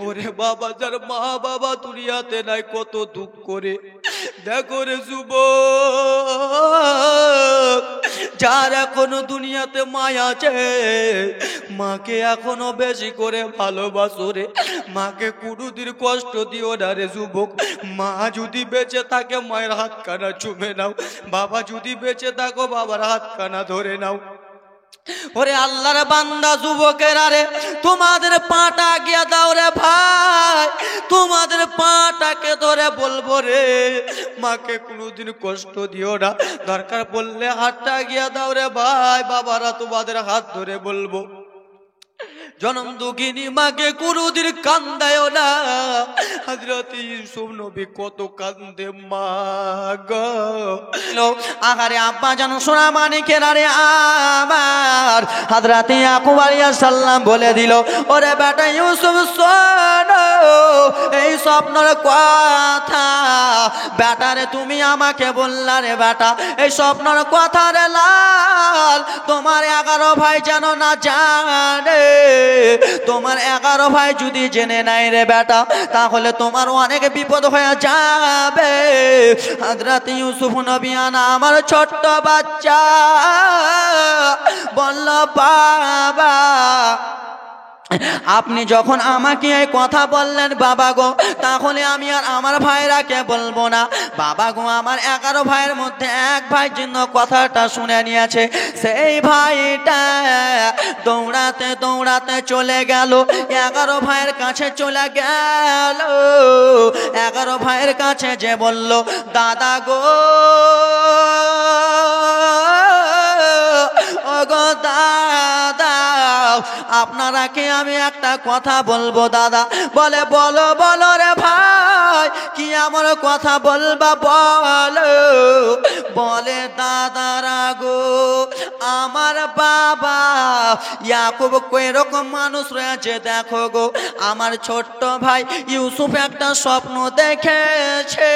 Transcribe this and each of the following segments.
ওরে বাবা, যার মা বাবা দুনিয়াতে নাই কত দুঃখ করে। দেখো রে যুবক, যার এখনো দুনিয়াতে মায়া আছে, মাকে এখনো বেশি করে ভালোবাসো রে। মাকে কোনোদিন কষ্ট দিও না রে যুবক। মা যদি বেঁচে থাকে মায়ের হাত কানা চুমে নাও, বাবা যদি বেঁচে থাকো বাবার হাত কানা ধরে নাও। ওরে আল্লাহর বান্দা যুবকেরা রে, তোমাদের পাটা গিয়া দাও রে ভাই, তোমাদের পাটাকে ধরে বলবো রে, মাকে কোনোদিন কষ্ট দিও না। দরকার পড়লে হাতটা গিয়া দাও রে ভাই, বাবারা তোমাদের হাত ধরে বলবো, জনম দুঃখিনী মাকে কোনোদিন কান্দায়ও না। হযরত ইউসুফ নবী কত কান্দে মা গো। আহারে আব্বা জানো সোনা মানিকেরা রে আমার, হযরত ইয়াকুব আলাইহিস সালাম বলে দিল, ওরে বেটা ইউসুফ শোনো এই স্বপ্নের কথা। বেটারে তুমি আমাকে বললা রে বেটা, এই স্বপ্নের কথা রে লাল তোমার 11 ভাই যেন না জানে। তোমার 11 ভাই যদি জেনে নাই রে বেটা, তাহলে তোমার অনেক বিপদ হয়ে যাবে। হযরত ইউসুফ নবী আনা আমার ছোট্ট বাচ্চা বলল, বাবা আপনি যখন আমাকে এই কথা বললেন বাবা গো, তাহলে আমি আর আমার ভাইরাকে বলবো না। বাবা গো, আমার 11 ভাইয়ের মধ্যে এক ভাই জন্য কথাটা শুনে নিয়েছে। সেই ভাইটা দৌড়াতে দৌড়াতে চলে গেল, 11 ভাইয়ের কাছে চলে গেল। 11 ভাইয়ের কাছে যে বলল, দাদা গো, ও গো দাদা, আপনারাকে আমি একটা কথা বলবো দাদা। বলে বলো বলো রে ভাই, কি আমার কথা বলবা বলো। বলে দাদারা গো, আমার বাবা ইয়াকুব এরকম মানুষ রয়েছে, দেখো গো আমার ছোট্ট ভাই ইউসুফ একটা স্বপ্ন দেখেছে,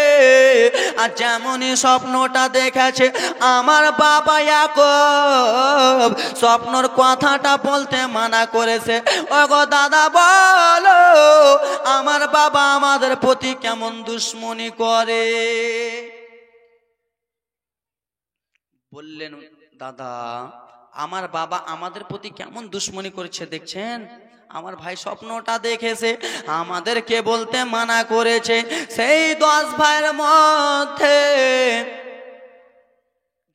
আর যেমনই স্বপ্নটা দেখেছে আমার বাবা ইয়াকুব স্বপ্নর কথাটা বলতে মানা করেছে। ওগো দাদা বলো, আমার বাবা আমাদের প্রতি কেমন দুশ্মনী করে। বললেন, দাদা আমার বাবা আমাদের প্রতি কেমন দুশ্মনী করেছে দেখছেন, আমার ভাই স্বপ্নটা দেখেছে, আমাদেরকে বলতে মানা করেছে। সেই 10 ভাইয়ের মধ্যে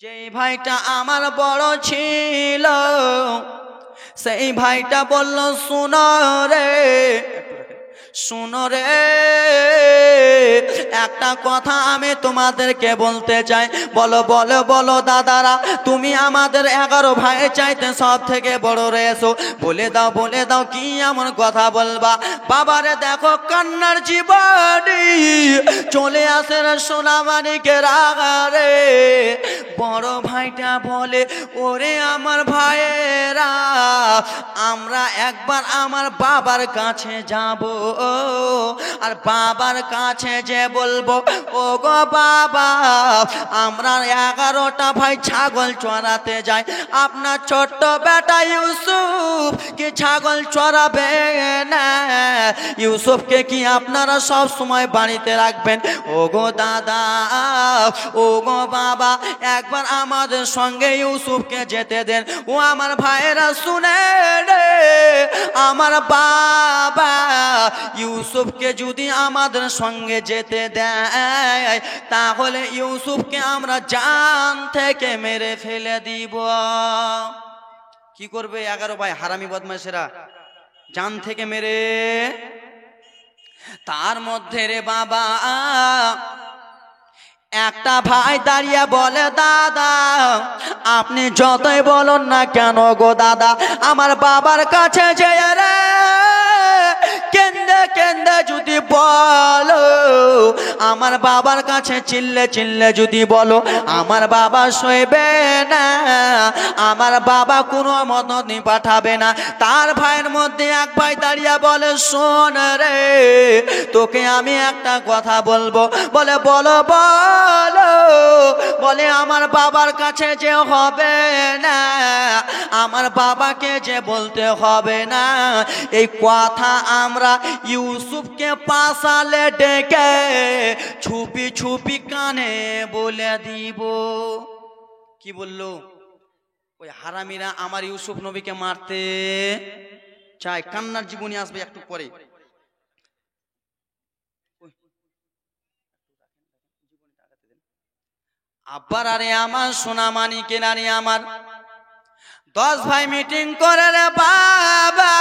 যেই ভাইটা আমার বড় ছিল, সেই ভাইটা বলল, শুনো রে শুনো রে, একটা কথা আমি তোমাদেরকে বলতে চাই। বলো বলো বলো দাদারা, তুমি আমাদের 11 ভাই চাইতে সব থেকে বড় রয়েছো, বলে দাও কি এমন কথা বলবা। বাবারে দেখো কান্নার জীবনী চলে আসে রে সোনা মানিকের আগারে। বড় ভাইটা বলে, ওরে আমার ভাইয়েরা, আমরা একবার আমার বাবার কাছে যাব, আর বাবার কাছে যে বলবো, ও গো বাবা আমরা 11টা ভাই ছাগল চড়াতে যাই, আপনার ছোট্ট বেটা ইউসুফ কি ছাগল চড়াবে না? ইউসুফকে কি আপনারা সব সময় বাড়িতে রাখবেন? ও গো দাদা, ও গো বাবা, একবার আমাদের সঙ্গে ইউসুফকে যেতে দেন। ও আমার ভাইয়েরা শুনে রে, আমার বাবা ইউসুফকে যদি আমাদের সঙ্গে যেতে দেয়, তাহলে ইউসুফকে আমরা জান থেকে মেরে ফেলে দিব। কি করবে 11 ভাই হারামি বদমাশেরা? জান থেকে মেরে। তার মধ্যে রে বাবা একটা ভাই দাঁড়িয়ে বলে, দাদা আপনি যতই বলুন না কেন গো দাদা, আমার বাবার কাছে যেয়ে রে কেন্দে কেন্দে যদি বলো আমার বাবার কাছে চিল্লে চিল্লে যদি বলো, আমার বাবা সইবে না, আমার বাবা কোনো মদত পাঠাবে না। তার ভাইয়ের মধ্যে এক ভাই দাঁড়িয়ে বলে, শোন রে, তোকে আমি একটা কথা বলবো। বলে বলো বলো। বলে আমার বাবার কাছে যে হবে না, আমার বাবাকে যে বলতে হবে না, এই কথা আমরা ইউসুফকে পাশালে ডেকে ছুপি ছুপি কানে বলে দিব। কি বললো? ওই হারামিরা আমার ইউসুফ নবীকে মারতে চায়। কান্নার জীবনী আসবে একটু পরে। আব্বার আরে আমার সোনা মানিকের আরে আমার 10 ভাই মিটিং করে রে বাবা,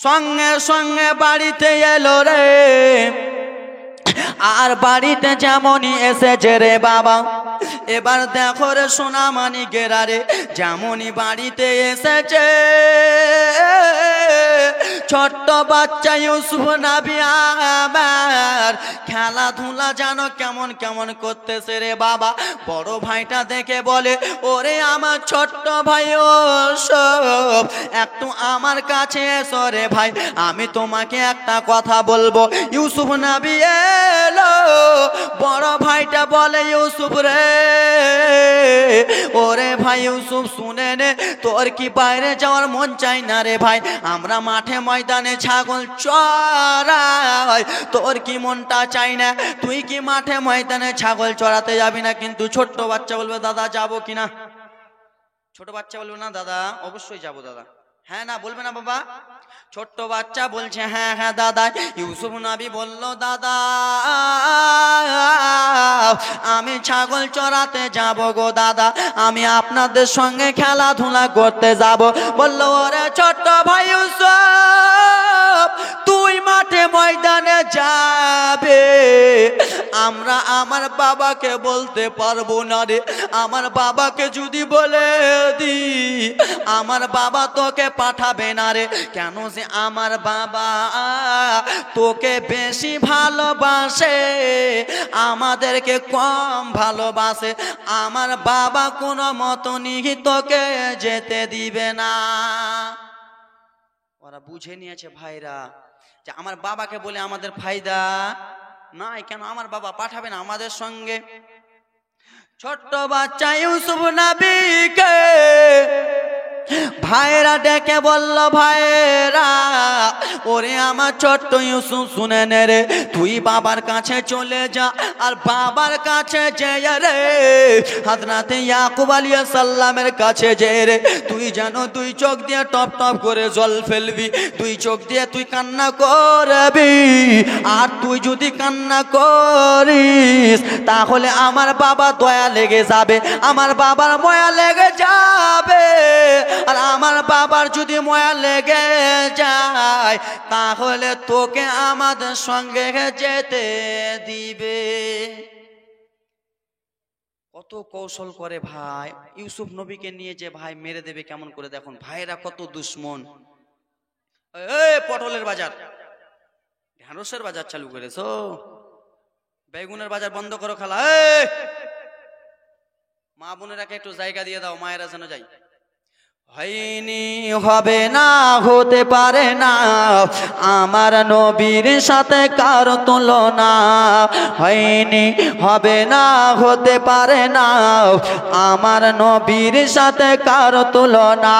সঙ্গে সঙ্গে বাড়িতে এলো রে। আর বাড়িতে যেমনই এসেছে রে বাবা, এবার দেখো রে সোনা মানিকের আরে যেমনই বাড়িতে এসেছে, ছোট্ট বাচ্চা ইউসুফ নবী আমার খেলাধুলা যেন কেমন কেমন করতেছে রে বাবা। বড় ভাইটা দেখে বলে, ওরে আমার ছোট্ট ভাই ইউসুফ, একটু আমার কাছে এসো রে ভাই, আমি তোমাকে একটা কথা বলবো। ইউসুফ নবী এলো। বড় ভাইটা বলে, ইউসুফ রে, ওরে ভাই ইউসুফ শুনে নে, তোর কি বাইরে যাওয়ার মন চাই না রে ভাই? আমরা মাঠে ময়দানে ছাগল চড়াই, তোর কি মনটা চাই না? তুই কি মাঠে ময়দানে ছাগল চড়াতে যাবি না? কিন্তু ছোট্ট বাচ্চা বলবে, দাদা যাবো কিনা? ছোট বাচ্চা বলবে, না দাদা অবশ্যই যাবো দাদা। হ্যাঁ না বলবে না বাবা? ছোট্ট বাচ্চা বলছে, হ্যাঁ হ্যাঁ দাদা। ইউসুফ নবী বলল, দাদা আমি ছাগল চড়াতে যাব গো দাদা, আমি আপনাদের সঙ্গে খেলাধুলা করতে যাব। বলল, ওরে ছোট্ট ভাই ইউসুফ, তুই মাঠে ময়দানে যাবে, আমরা আমার বাবাকে বলতে পারবো না রে। আমার বাবাকে যদি বলে দি, আমার বাবা তোকে পাঠাবে না রে। কেন যে আমার বাবা তোকে বেশি ভালোবাসে, আমাদেরকে কম ভালোবাসে। আমার বাবা কোনো মতনই তোকে যেতে দিবে না। ওরা বুঝে নিয়েছে ভাইরা যে আমার বাবাকে বলে আমাদের ফায়দা নাই, কেন আমার বাবা পাঠাবে না আমাদের সঙ্গে। ছোট্ট বাচ্চা ইউসুফ নবীকে ভাইরা ডেকে বলল, ভাইরা ওরে আমার ছোট্ট ইউসুফ শুনে নে রে, তুই বাবার কাছে চলে যা। আর বাবার কাছে যে রে, হযরত ইয়াকুব আলাইহিস সালামের কাছে যে রে, তুই যেন দুই চোখ দিয়ে টপ টপ করে জল ফেলবি, দুই চোখ দিয়ে তুই কান্না করবি। আর তুই যদি কান্না করিস তাহলে আমার বাবা দয়া লেগে যাবে, আমার বাবার মায়া লেগে যাবে। আর আমার বাবার যদি মায়া লেগে যায় তাহলে তোকে আমাদের সঙ্গে যেতে দিবে। কত কৌশল করে ভাই, ইউসুফ নবীকে নিয়ে যে ভাই মেরে দেবে কেমন করে, দেখুন ভাইরা কত দুশ্মন। পটলের বাজার, ঢেঁড়সের বাজার চালু করেছো, বেগুনের বাজার বন্ধ করো খালা। মা বোনেরাকে একটু জায়গা দিয়ে দাও, মায়েরা যেন যাই। হয়নি, হবে না, হতে পারে না, আমার নবীর সাথে কার তুলনা। হয়নি, হবে না, হতে পারে না, আমার নবীর সাথে কার তুলনা।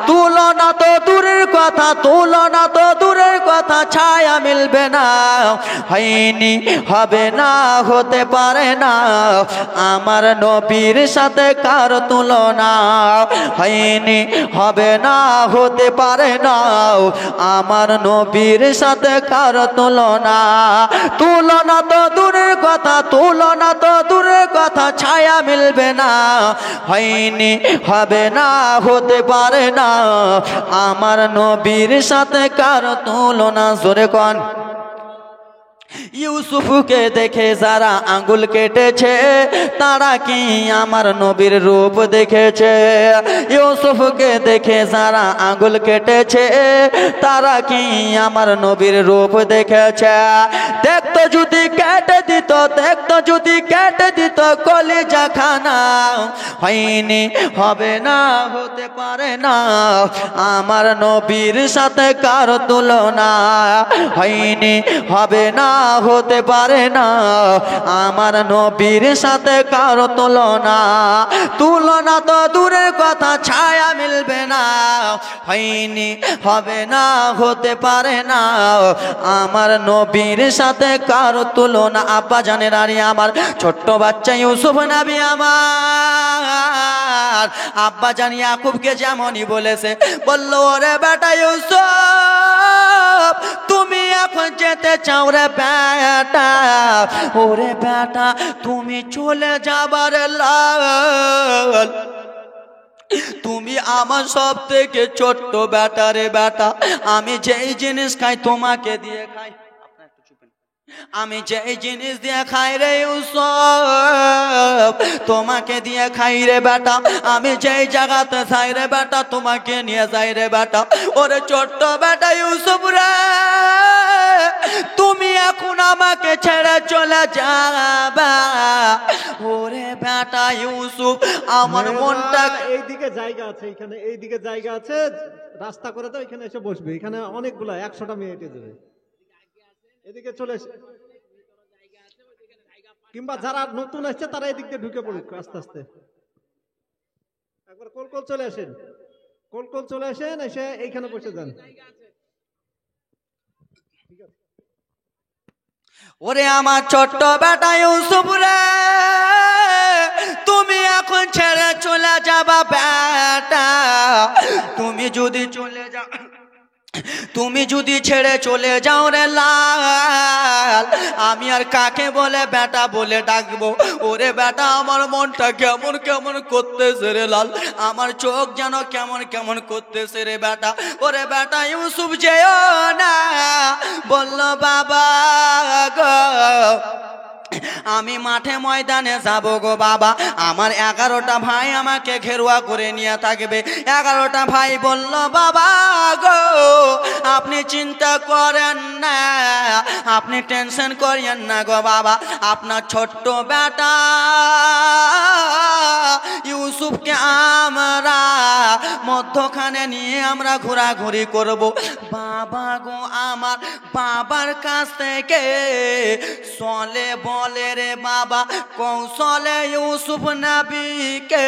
তুলনা তো দূরের কথা, তুলনা তো দূরের কথা, ছায়া মিলবে না। হয়নি, হবে না, হতে পারে না, আমার নবীর সাথে কার তুলনা। হয়নি, হবে না, হতে পারে না, আমার নবীর সাথে কার তুলনা। তুলনা তো দূরের কথা, তুলনা তো দূরের কথা, ছায়া মিলবে না। হয়নি, হবে না, হতে পারে না, আমার নবীর সাথে কার তুলনা। জোরে কোন ইউসুফকে দেখে যারা আঙ্গুল কেটেছে তারা কি আমার নবীর রূপ দেখেছে? ইউসুফকে দেখে যারা আঙ্গুল কেটেছে তারা কি আমার নবীর রূপ দেখেছে? দেখতো যদি কেটে দিত, দেখতো যদি কেটে দিত কলিজা খানা, হয়নি, হবে না, হতে পারে না আমার নবীর সাথে কারো তুলনা, হয়নি, হবে না, হতে পারে না আমার নবীর সাথে কারো তুলনা। তুলনা তো দূরের কথা, ছায়া মিলবে না, হয়নি, হবে না, হতে পারে না আমার নবীর সাথে কারো তুলনা। আব্বা জানের আরে আমার ছোট্ট বাচ্চা ইউসুফ নবী আমার আব্বা জান ইয়াকুবকে যেমনই বলেছে, বললো ওরে বেটা ইউসুফ তুমি এখন যেতে চাও রে বেটা, ওরে বেটা তুমি চলে যাবার লাল, তুমি আমার সব থেকে ছোট্ট বেটা রে বেটা, আমি যেই জিনিস খাই তোমাকে দিয়ে খাই, আমি যেই জিনিস দিয়ে খাই রে ইউসুফ তোমাকে দিয়ে খাই রে বেটা, আমি যেই জায়গাতে যাই রে বেটা তোমাকে নিয়ে যাই রে বেটা। ওরে ছোট্ট বেটা ইউসুফ রে তুমি এখন আমাকে ছেড়ে চলে যাবা, ওরে বেটা ইউসুফ আমার মনটা। এইদিকে জায়গা আছে, এখানে এইদিকে জায়গা আছে, রাস্তা করে দাও, এখানে এসে বসবে, এখানে অনেকগুলা 100টা মেয়ে হেঁটে যাবে, এদিকে চলে এসে, কিংবা যারা নতুন আসছে তারা এদিক দিয়ে ঢুকে পড়ুক আস্তে আস্তে। একবার কোল কোল চলে আসেন, কোল কোল চলে আসেন, এসে এইখানে বসে যান। ওরে আমার ছোট্ট বেটা ইউসুফ রে তুমি এখন ছেড়ে চলে যাবা বেটা, তুমি যদি চলে যাও, তুমি যদি ছেড়ে চলে যাও রে লাল, আমি আর কাকে বলে বেটা বলে ডাকবো? ওরে বেটা আমার মনটা কেমন কেমন করতেছে রে লাল, আমার চোখ যেন কেমন কেমন করতেছে রে বেটা। ওরে বেটা ইউসুফ যেও না, বলল বাবা গো আমি মাঠে ময়দানে যাব গো বাবা, আমার 11টা ভাই আমাকে ঘেরুয়া করে নিয়ে থাকবে। 11টা ভাই বলল বাবা গো আপনি চিন্তা করেন না, আপনি টেনশন করেন না গো বাবা, আপনার ছোট্ট বেটা ইউসুফকে আমরা মধ্যখানে নিয়ে আমরা ঘোরাঘুরি করব। বাবা গো আমার বাবার কাছ থেকে চলে বলে রে বাবা কৌশলে ইউসুফ নবীকে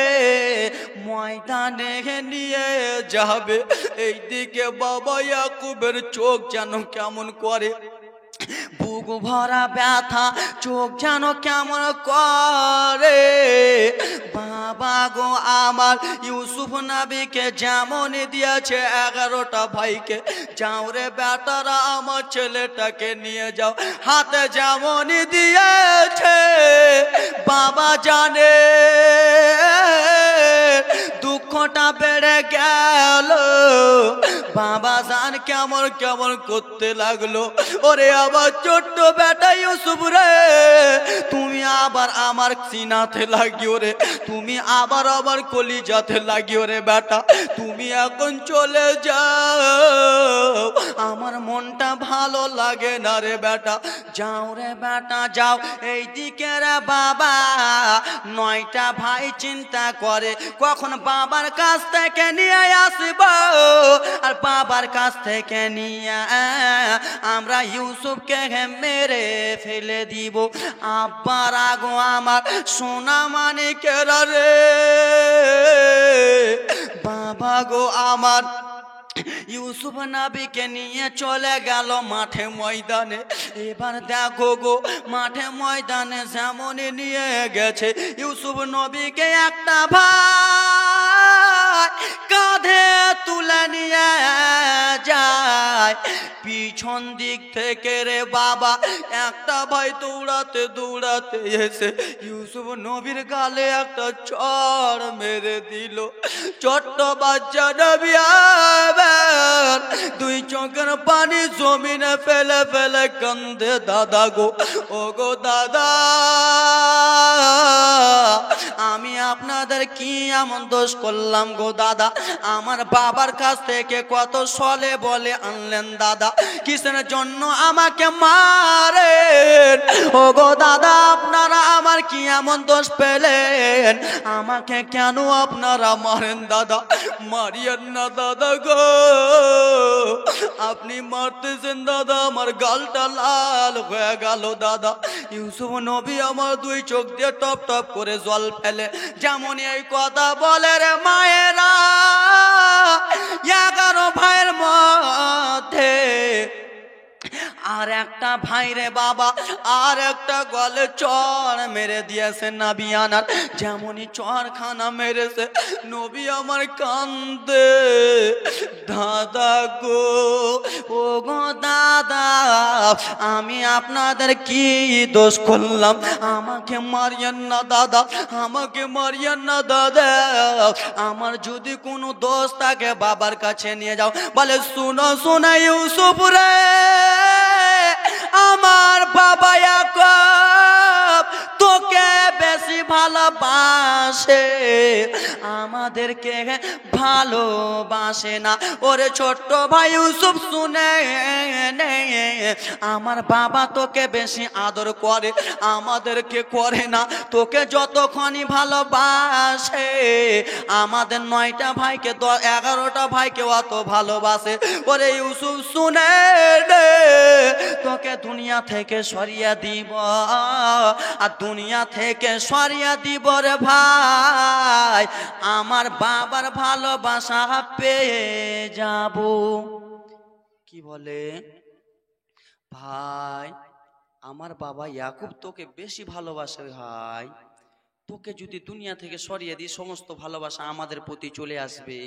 ময়দানে নিয়ে যাবে। এইদিকে বাবা ইয়াকুবের চোখ যেন কেমন করে, বুক ভরা ব্যথা, চোখ যেন কেমন করে। বাবা গো আমার ইউসুফ নবীকে যেমন দিয়েছে 11টা ভাইকে, যাও রে বেটারা আমার ছেলেটাকে নিয়ে যাও, হাতে যেমন দিয়েছে বাবা জানে দুঃখটা বেড়ে গেল। বাবা জান কেমন কেমন করতে লাগলো। ওরে আবার ছোট্ট বেটা ইউসুফ রে তুমি আবার আমার সিনাতে লাগিও রে, তুমি আবার আমার কলিজাতে লাগিও রে বেটা, তুমি এখন চলে যাও, আমার মনটা ভালো লাগে না রে বেটা, যাও রে বেটা যাও। এইদিকে রে বাবা 9টা ভাই চিন্তা করে কখন বাবার কাছ থেকে নিয়ে আসব, আর বাবার কাছ থেকে নিয়ে আমরা ইউসুফকে মেরে ফেলে দিব। আব্বার আগো আমার সোনা মানিকের রে বাবা গো আমার ইউসুফ নবীকে নিয়ে চলে গেল মাঠে ময়দানে। এবার দেখো গো মাঠে ময়দানে যেমন নিয়ে গেছে ইউসুফ নবীকে একটা ভাই কাঁধে তুলে নিয়ে যায়। পিছন দিক থেকে রে বাবা একটা ভাই দৌড়াতে দৌড়াতে এসে ইউসুফ নবীর গালে একটা চড় মেরে দিল। ছোট্ট বাচ্চা নবী আবার দুই চোখের পানি জমিনে ফেলে ফেলে কান্দে, দাদা গো, ও গো দাদা, আমি আপনাদের কি এমন দোষ করলাম গো দাদা? আমার বাবার কাছ থেকে কত সলে বলে আনলেন দাদা, কিসের জন্য আমাকে মারেন? ও গো দাদা, আপনারা আমার কি এমন দোষ পেলেন? আমাকে কেন আপনারা মারেন দাদা? মারিয়েন না দাদা গো, আপনি মারতেছেন দাদা, আমার গালটা লাল হয়ে গেল দাদা। ইউসুফ নবী আমার দুই চোখ দিয়ে টপ টপ করে জল ফেলে। যেমন এই কথা বলে রে মায়েরা, 11 ভাইয়ের মধ্যে আর একটা ভাই রে বাবা আর একটা গলে চর মেরে দিয়েছে নাবিয়ানার। যেমনই চরখানা মেরেছে নবী আমার কান্দে, দাদা গো, ও গো দাদা, আমি আপনাদের কি দোষ করলাম? আমাকে মারিয়েন না দাদা, আমাকে মারিয়েন না দাদা, আমার যদি কোনো দোষ থাকে বাবার কাছে নিয়ে যাও। বলে শুনো শোনা ইউসুফ রে, আমার বাবা ইয়াকুব তোকে বেশি ভালোবাসে, আমাদেরকে ভালোবাসে না। ওরে ছোট্ট ভাই ইউসুফ শুনে নে, আমার বাবা তোকে বেশি আদর করে, আমাদেরকে করে না। তোকে যতক্ষণই ভালোবাসে আমাদের 9টা ভাইকে 11টা ভাইকে অত ভালোবাসে। ওরে ইউসুফ শুনে নে, তোকে দুনিয়া থেকে সরিয়ে দিব, আর দুনিয়া থেকে সরিয়ে দিব রে ভাই, আমার বাবার ভালোবাসা পেয়ে যাব। কি বলে ভাই, আমার বাবা ইয়াকুব তোকে বেশি ভালোবাসে ভাই, তোকে যদি দুনিয়া থেকে সরিয়ে দিই সমস্ত ভালোবাসা আমাদের প্রতি চলে আসবে,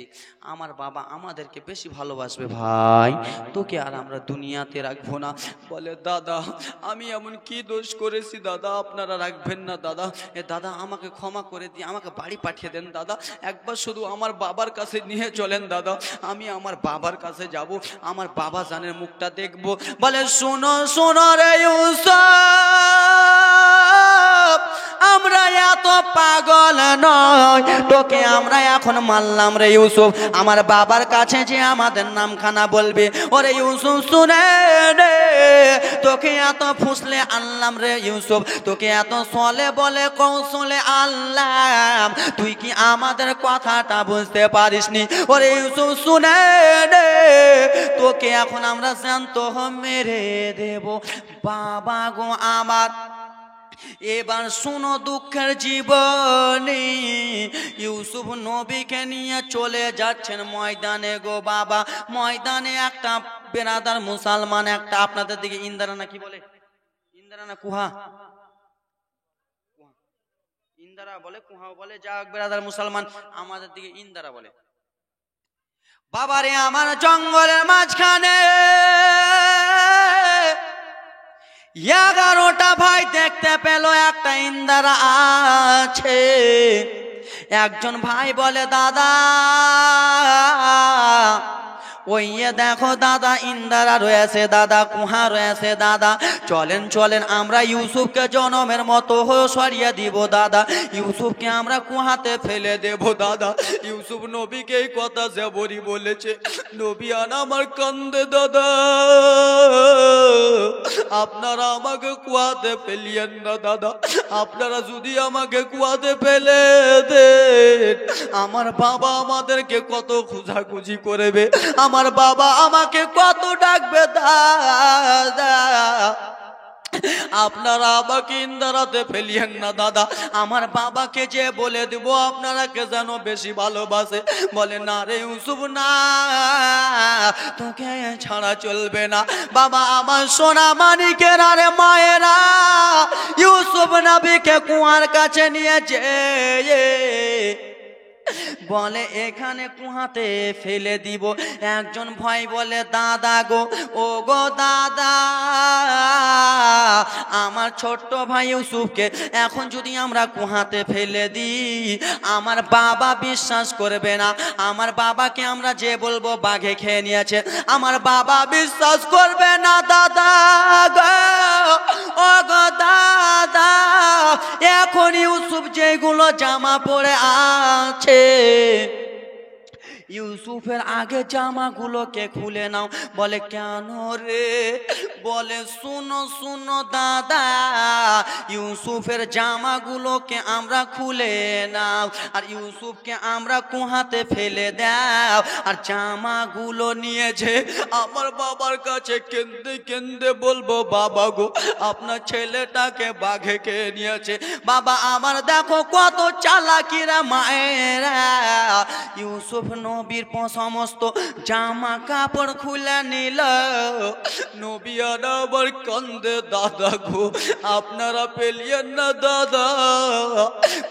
আমার বাবা আমাদেরকে বেশি ভালোবাসবে ভাই, তোকে আর আমরা দুনিয়াতে রাখবো না। বলে দাদা আমি এমন কি দোষ করেছি দাদা আপনারা রাখবেন না দাদা? দাদা আমাকে ক্ষমা করে দিয়ে আমাকে বাড়ি পাঠিয়ে দেন দাদা, একবার শুধু আমার বাবার কাছে নিয়ে চলেন দাদা, আমি আমার বাবার কাছে যাব, আমার বাবা জানের মুখটা দেখবো। বলে শোনো শোনো রে ইউসুফ, আমরা এত পাগল নয়, তোকে আমরা এখন মারলাম রে ইউসুফ, আমার বাবার কাছে যে আমাদের নামখানা বলবে। ওরে ইউসুফ শুনে রে, তোকে এত ফুসলে আনলাম রে ইউসুফ, তোকে এত সলে বলে কৌশলে আনলাম, তুই কি আমাদের কথাটা বুঝতে পারিসনি? ওরে ইউসুফ শুনে রে, তোকে এখন আমরা জ্যান্ত মেরে দেব। বাবা গো আমার, এবার শুনো দুঃখের জীবনী, ইউসুফ নবীকে নিয়ে চলে যাচ্ছেন ময়দানে গো বাবা। ময়দানে একটা বেরাদার মুসলমান, একটা আপনাদের দিকে ইন্দারা না কি বলে, ইন্দারা না কুহা, ইন্দারা বলে কুহাও বলে, যাক বেরাদার মুসলমান, আমাদের দিকে ইন্দারা বলে। বাবারে আমার জঙ্গলের মাঝখানে 11টা ভাই দেখতে পেল একটা ইন্দারা আছে। একজন ভাই বলে দাদা ওই দেখো দাদা ইন্দারা রয়েছে দাদা, কুহা রয়েছে দাদা, চলেন চলেন আমরা ইউসুফকে জনমের মতো সরিয়ে দিব দাদা, ইউসুফকে আমরা কুহাতে ফেলে দেব দাদা। ইউসুফ নবীকে এই কথা যেবরি বলেছে, নবী আন আমার কান্দে, দাদা আপনারা আমাকে কুয়াতে ফেলিয়েন না দাদা, আপনারা যদি আমাকে কুয়াতে ফেলে দেন আমার বাবা আমাদেরকে কত খুঁজাখুঁজি করবে, আমার বাবা আমাকে কত ডাকবে দাদা, আপনারা আমাকে ইন্দারাতে ফেলিয়েন না দাদা, আমার বাবাকে যে বলে দেব আপনারা কে যেন বেশি ভালোবাসে। বলে না রে ইউসুফ না, তোকে ছাড়া চলবে না। বাবা আমার সোনা মানিকের আরে মায়েরা ইউসুফ নবীকে কুয়ার কাছে নিয়ে যে বলে এখানে কুহাতে ফেলে দিব। একজন ভাই বলে দাদা গো, ও গো দাদা, আমার ছোট্ট ভাই ইউসুফকে এখন যদি আমরা কুহাতে ফেলে দিই আমার বাবা বিশ্বাস করবে না। আমার বাবাকে আমরা যে বলবো বাঘে খেয়ে নিয়েছে, আমার বাবা বিশ্বাস করবে না দাদা গো, ও গো দাদা। এখন ইউসুফ যেগুলো জামা পরে আছে ইউসুফের আগে জামাগুলোকে খুলে নাও। বলে কেন রে? বলে শুনো শুনো দাদা, ইউসুফের জামাগুলোকে আমরা খুলে নাও আর ইউসুফকে আমরা কুহাতে ফেলে দাও। আর জামাগুলো নিয়েছে আমার বাবার কাছে কেঁদে কেঁদে বলবো বাবা গো, আপনার ছেলেটাকে বাঘে খেয়ে নিয়েছে। বাবা আমার দেখো কত চালাকিরা মায়েরা। ইউসুফ নবীর সমস্ত জামা কাপড় খুলে নিল। নবী আবার কান্দে, দাদা গো আপনারা পেলিয়েন না দাদা,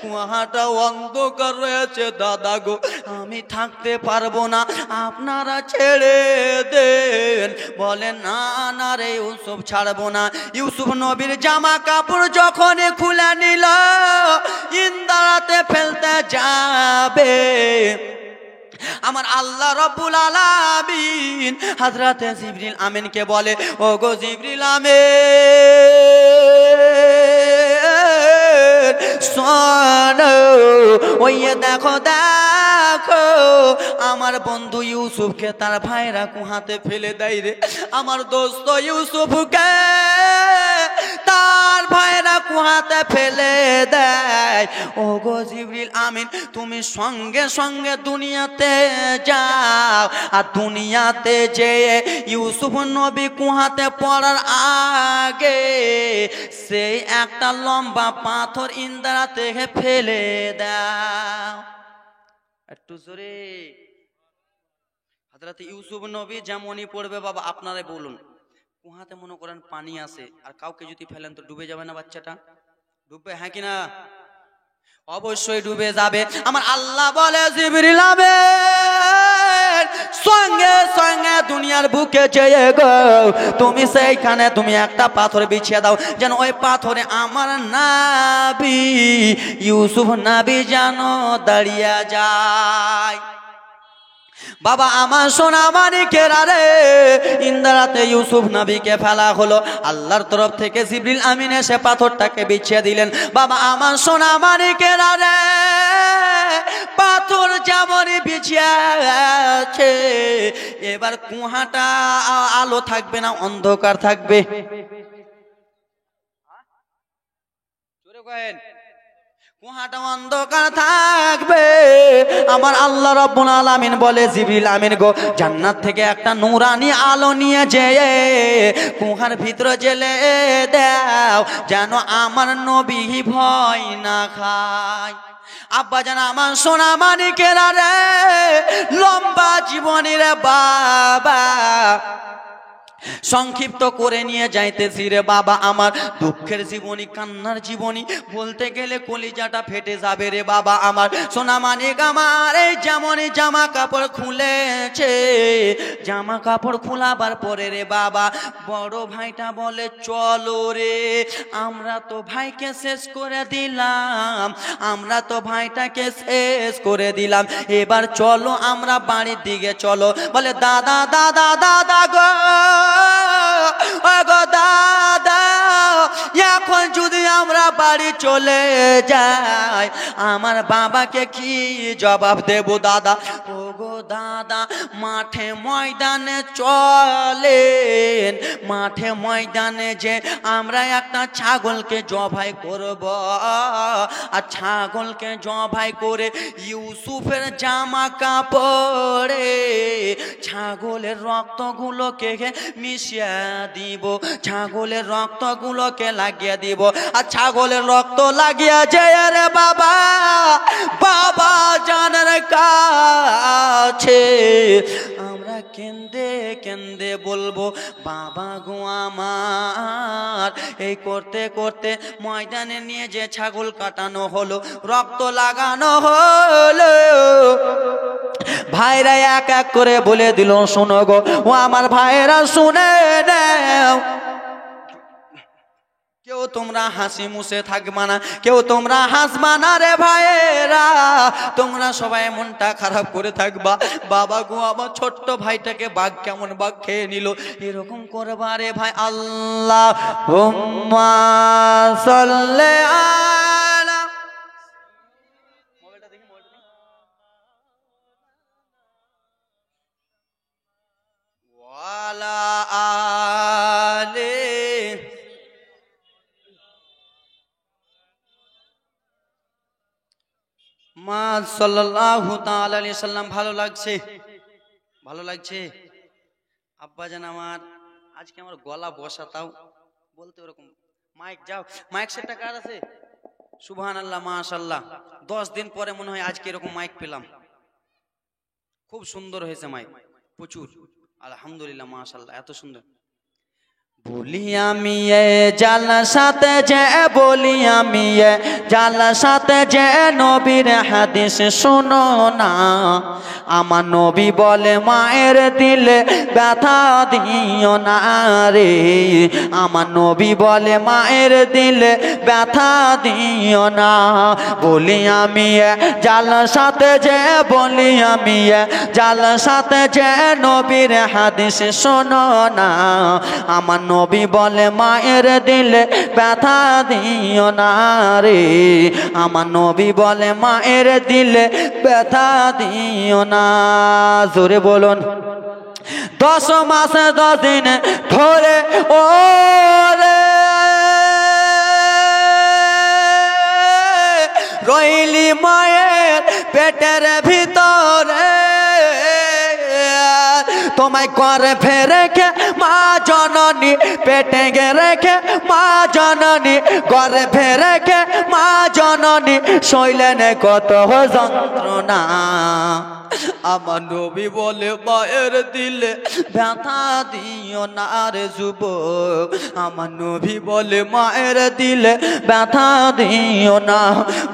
কুয়াটা অন্ধকার রয়েছে দাদা গো, আমি থাকতে পারবো না, আপনারা ছেড়ে দেন। বলে না না রে ইউসুফ ছাড়বো না। ইউসুফ নবীর জামা কাপড় যখনই খুলে নিল ইন্দারাতে ফেলতে যাবে, আমার আল্লাহ রব্বুল আলামিন হযরতে জিবরিল আমিনকে বলে, ও গো জিবরিল আমিন শোনো, ওই দেখো দেখো আমার বন্ধু ইউসুফকে তার ভাইরা কুহাতে ফেলে দেয় রে। আমার দোস্ত ইউসুফকে তার ভাইরা কুহাতে ফেলে দেয়। ও গো জিবরিল আমিন তুমি সঙ্গে সঙ্গে দুনিয়াতে যাও আর দুনিয়াতে যেয়ে ইউসুফ নবী কুহাতে পড়ার আগে সেই একটা লম্বা পাথর ইন্দারা থেকে ফেলে দাও। একটু জোরে। হযরত ইউসুফ নবী যেমনই পড়বে বাবা আপনারাই বলুন, কুহাতে মনে করেন পানি আসে আর কাউকে যদি ফেলেন তো ডুবে যাবে না? বাচ্চাটা ডুববে, হ্যাঁ কিনা? অবশ্যই ডুবে যাবে। আমার আল্লাহ বলে জিবরিল আমিন সঙ্গে সঙ্গে দুনিয়ার বুকে যেয়ে গো তুমি সেইখানে তুমি একটা পাথর বিছিয়ে দাও, যেন ওই পাথরে আমার নবী ইউসুফ নবী যেন দাঁড়িয়ে যায়। বাবা আমার সোনা মানিকেরা রে, ইন্দারাতে ইউসুফ নবীকে ফেলা হলো। আল্লাহর তরফ থেকে জিবরিল আমিন এসে পাথরটাকে বিছিয়ে দিলেন। বাবা আমার সোনা মানিকেরা রে, পাথর যেমনই বিছিয়ে আছে এবার কুহাটা আলো থাকবে না, অন্ধকার থাকবে। জোরে কহেন, কুহাটা অন্ধকার থাকবে। আমার আল্লাহ রাব্বুল আলামিন বলে জিবরিল আমিন গো জান্নাত থেকে একটা নূরানি আলো নিয়ে যেয়ে কুহার ভিতরে জেলে দাও, যেন আমার নবী ভয় না খায়। আব্বা জান আমার সোনা মানিকেরা রে, লম্বা জীবনী রে বাবা, সংক্ষিপ্ত করে নিয়ে যাইতেছি রে বাবা। আমার দুঃখের জীবনী, কান্নার জীবনী বলতে গেলে কলিজাটা ফেটে যাবে রে বাবা। আমার সোনা মানিক আমার এই যেমনই জামা কাপড় খুলেছে, জামা কাপড় খোলাবার পরে রে বাবা বড় ভাইটা বলে চলো রে, আমরা তো ভাইকে শেষ করে দিলাম, আমরা তো ভাইটাকে শেষ করে দিলাম, এবার চলো আমরা বাড়ির দিকে চলো। বলে দাদা দাদা দাদা গো, ও গো দাদা, এখন যদি আমরা বাড়ি চলে যাই আমার বাবাকে কি জবাব দেব দাদা? ও গো দাদা মাঠে ময়দানে চলেন, মাঠে ময়দানে যে আমরা একটা ছাগলকে জবাই করব, আর ছাগলকে জবাই করে ইউসুফের জামা কাপড়ে ছাগলের রক্তগুলোকে মিশিয়ে দিব, ছাগলের রক্তগুলোকে লাগিয়ে দিব। আর ছাগলের রক্ত লাগিয়ে যায় রে বাবা বাবা জানের কাছে আমরা কেন্দে কেন্দে বলবো বাবা গো আমার। এই করতে করতে ময়দানে নিয়ে যে ছাগল কাটানো হলো, রক্ত লাগানো হলো, ভাইরা এক এক করে বলে দিল শোনো গো ও আমার ভাইরা শুনে নাও, কেউ তোমরা হাসি মুছে থাকবা না, কেউ তোমরা হাসবা না রে ভাইয়েরা, তোমরা সবাই মনটা খারাপ করে থাকবা। বাবা গো আমার ছোট্ট ভাইটাকে বাঘ কেমন বাঘ খেয়ে নিল, এরকম করবা রে ভাই। আল্লাহুম্মা সাল্লি আলা ওয়ালা আলি মা সাল্লাল্লাহু তাআলা আলাইহি সাল্লাম। ভালো লাগছে, ভালো লাগছে আব্বাজান আমার। আজকে আমার গলা বসাতাও বলতে ওরকম মাইক, যাও মাইক সেটটা কার আছে? সুবহানাল্লাহ মাশাআল্লাহ। 10 দিন পরে মনে হয় আজকে এরকম মাইক পেলাম, খুব সুন্দর হয়েছে মাইক, প্রচুর আলহামদুলিল্লাহ মাশাআল্লাহ, এত সুন্দর। বলি আমি এ জালসাতে যে, বলি আমি এ জালসাতে যে নবীর হাদিস শুনো না, আমার নবী বলে মায়ের দিলে ব্যথা দিও না রে, আমার নবী বলে মায়ের দিলে ব্যথা দিও না। বলি আমি এ জালসাতে যে, বলি আমি এ জালসাতে যে নবীর হাদিস শুনো না, আমার নবী বলে মায়ের দিলে ব্যথা দিও না রে, আমার নবী বলে মায়ের দিলে ব্যথা দিও না। জোরে বলুন। 10 মাস 10 দিন ধরে ও রে রইলি মায়ের পেটের ভিতরে, তোমায় করে ফেরেকে মা জননী, পেটে গে রেখে মা জননী, ঘরে ফেরেকে মা জননী, শৈলেন কত যন্ত্রণা। আমার নবী বলে মায়ের দিলে ব্যথা দিও না রে যুবক, আমার নবী বলে মায়ের দিলে ব্যথা দিও না।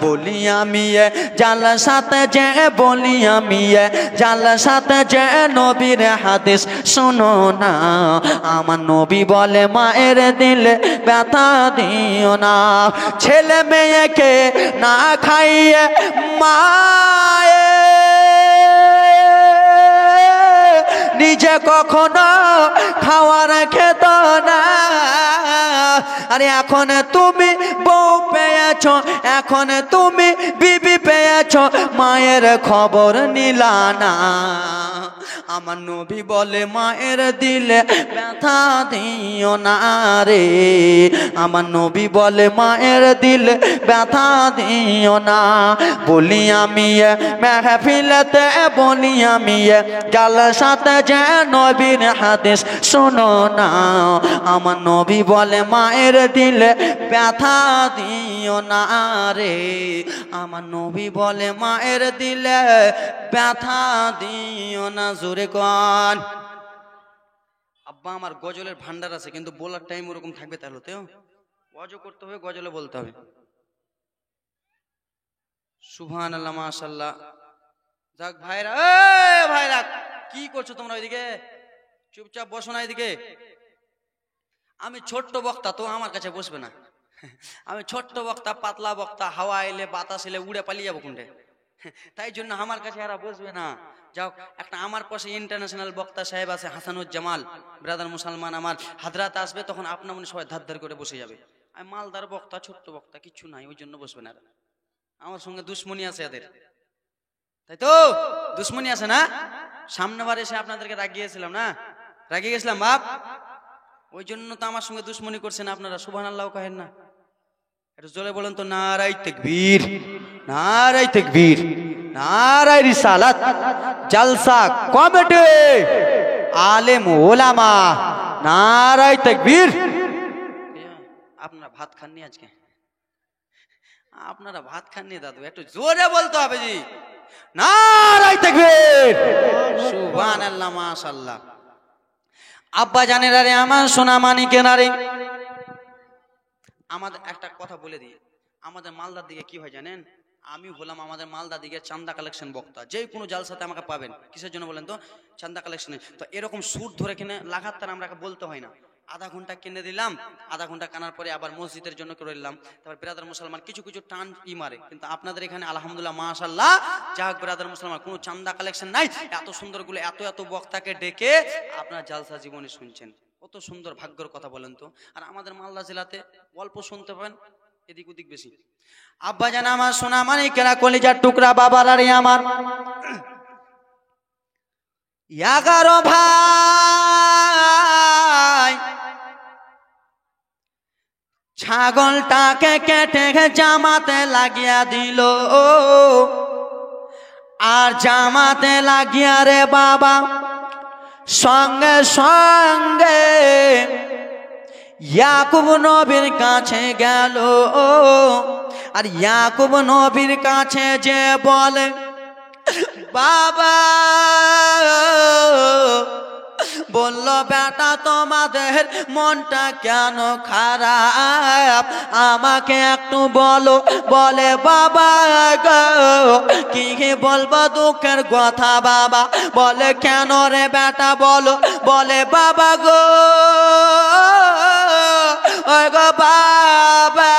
বলি আমি এ জালসাতে যে, বলি আমি এ জালসাতে যে নবীর হাদিস শোনো না, আমার নবী বলে মায়ের দিলে ব্যথা দিও না। ছেলে মেয়েকে না খাইয়ে মায়ে নিজে কখনো খাওয়ার খেত না, আরে এখন তুমি বউ পেয়েছ, এখন তুমি বিবি পেয়েছ, মায়ের খবর নিলা না। আমার নবী বলে মায়ের দিলে ব্যথা দিও না রে, আমার নবী বলে মায়ের দিলে ব্যথা দিও না। বলি আমি মেহফিলতে, বলি আমি জালসাতে যে নবীর হাদিস শোনো না, আমার নবী বলে মায়ের দিলে ব্যথা দিও না রে, আমার নবী বলে মায়ের দিলে ব্যথা দিও না। জোরে কোন। আব্বা আমার গজলের ভান্ডার আছে, কিন্তু বলার টাইম ওরকম থাকবে, তাহলে তো ওয়াজও করতে হবে, গজলে বলতে হবে। সুবহানাল্লাহ মাশাআল্লাহ। যাক ভাইরা, ভাইরা কি করছো তোমরা ওইদিকে? চুপচাপ বসো না এদিকে। আমি ছোট্ট বক্তা, তো আমার কাছে বসবে না। আমি ছোট্ট বক্তা, পাতলা বক্তা, হাওয়া এলে বাতাস এলে উড়ে পালিয়ে যাবো কোনটা, তাই জন্য আমার কাছে এরা বসবে না। যাও, একটা আমার পাশে ইন্টারন্যাশনাল বক্তা সাহেব আছে হাসানুজ্জামাল ব্রাদার মুসলমান, আমার হাজরাত আসবে, তখন আপনা মনে সবাই ধার ধার করে বসে যাবে। আমি মালদার বক্তা, ছোট্ট বক্তা, কিচ্ছু নাই, ওই জন্য বসবে না। আমার সঙ্গে দুশ্মনী আছে এদের, তাই তো দুশ্মনী আছে না? সামনেবার এসে আপনাদেরকে রাগিয়েছিলাম না, রাগিয়ে গেছিলাম বাপ, ওই জন্য তো আমার সঙ্গে দুশ্মনী করছেন আপনারা। সুবহানাল্লাহ কহেন না? একটু জোরে বলেন তো, নারায়ে তাকবীর, নারায়ে তাকবীর, নারায়ে রিসালাত। জলসা কমিটি, আলেম ওলামা, নারায়ে তাকবীর। আপনারা ভাত খাননি আজকে? আপনারা ভাত খাননি দাদু, একটু জোরে বলতে হবে জি। নারায়ে তাকবীর, সুবহানাল্লাহ, মাশাআল্লাহ। আব্বা জানেরা রে আমার সোনা মানিকেরা রে, আমাদের একটা কথা বলে দিই, আমাদের মালদার দিকে কি হয় জানেন? আমি হলাম আমাদের মালদা দিকে চান্দা কালেকশন বক্তা। যে কোনো জালসাতে আমাকে পাবেন। কিসের জন্য বলেন তো? চান্দা কালেকশনে। তো এরকম সুর ধরে কিনে লাগাতার আমরা বলতে হয় না, আধা ঘন্টা কিনে দিলাম, আধা ঘন্টা কানার পরে আবার মসজিদের জন্য করে দিলাম। তারপর ব্রাদার মুসলমান কিছু কিছু টান মারে, কিন্তু আপনাদের এখানে আলহামদুলিল্লাহ মাশাআল্লাহ যাক ব্রাদার মুসলমান কোনো চান্দা কালেকশন নাই। এত সুন্দরগুলো এত এত বক্তাকে ডেকে আপনার জালসা জীবনে শুনছেন, কত সুন্দর ভাগ্যের কথা বলেন তো। আর আমাদের মালদা জেলাতে অল্প শুনতে পাবেন, এদিক ওদিক বেশি। আব্বা জান আমার সোনা মানিকেরা, কলিজার টুকরা বাবার আরে আমার 11 ভাই ছাগলটাকে কেটে জামাতে লাগিয়া দিল, আর জামাতে লাগিয়া রে বাবা সঙ্গে সঙ্গে ইয়াকুব নবীর কাছে গেল। আর ইয়াকুব নবীর কাছে যে বলে, বাবা বলল বেটা তোমাদের মনটা কেন খারাপ, আমাকে একটু বলো। বলে বাবা গো কি বলবো দুঃখের কথা বাবা। বলে কেন রে বেটা বলো। বলে বাবা গো ওই গো বাবা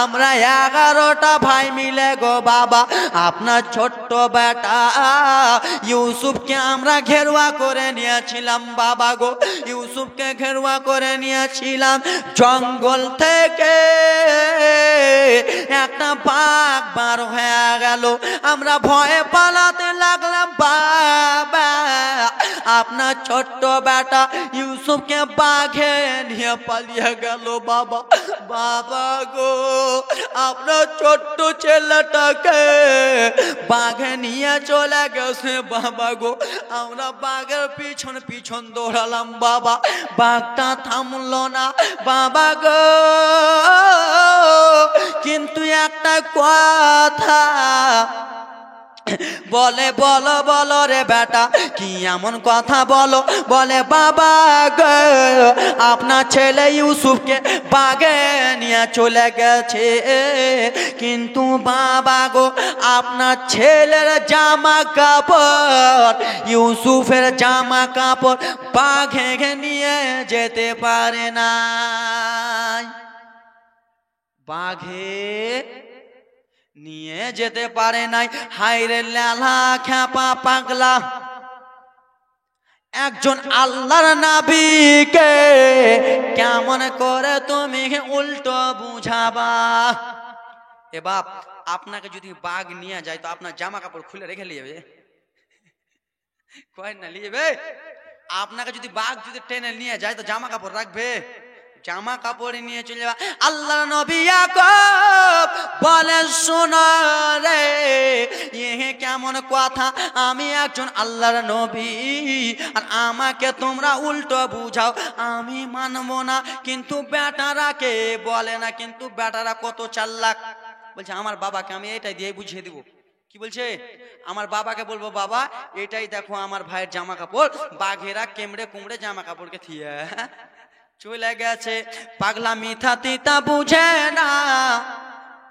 আমরা 11টা ভাই মিলে গো বাবা আপনার ছোট্ট বেটা ইউসুফকে আমরা ঘেরুয়া করে নিয়েছিলাম বাবা গো। ইউসুফকে ঘেরুয়া করে নিয়েছিলাম, জঙ্গল থেকে একটা বাঘ বার হয়ে গেল, আমরা ভয়ে পালাতে লাগলাম বাবা। আপনার ছোট্ট বেটা ইউসুফকে বাঘে নিয়ে পালিয়ে গেল বাবা। বাবা গো আপনার ছোট্ট ছেলেটাকে বাঘে নিয়ে চলে গেছে বাবা গো। আমরা বাঘের পিছন পিছন দৌড়ালাম বাবা, বাঘটা থামলো না বাবা গো। কিন্তু একটা কথা বলে, বলো বলো রে বেটা কি এমন কথা বলো। বলে বাবা গো আপনার ছেলে ইউসুফকে বাঘে নিয়ে চলে গেছে, কিন্তু বাবা গো আপনার ছেলের জামা কাপড় ইউসুফের জামা কাপড় বাঘে নিয়ে যেতে পারে না। বাঘে নিয়ে যেতে পারে নাই। হায়রে লালা খ্যাপা পাগলা, একজন আল্লাহর নবীকে কেমন করে তুমি উল্টো বুঝাবা। এ বাপ আপনাকে যদি বাঘ নিয়ে যায় তো আপনার জামা কাপড় খুলে রেখে লিয়েবে, কয় না লিয়েবে? আপনাকে যদি বাঘ যদি টেনে নিয়ে যায় তো জামা কাপড় রাখবে? জামা কাপড় নিয়ে চলে যাবে। আল্লাহ নবী ইয়াকুব বলে শোনো রে ইহে কেমন কথা, আমি একজন আল্লাহর নবী আর আমাকে তোমরা উল্টো বুঝাও, আমি মানবো না। কিন্তু বেটারা কে বলে না, কিন্তু বেটারা কত চালাক। বলছে আমার বাবাকে আমি এটাই দিয়ে বুঝিয়ে দিব। কি বলছে? আমার বাবাকে বলবো বাবা এটাই দেখো আমার ভাইয়ের জামা কাপড়, বাঘেরা কেমড়ে কুমড়ে জামা কাপড়কে থিয়ে চলে গেছে। পাগলা মিঠা তিতা বুঝে না,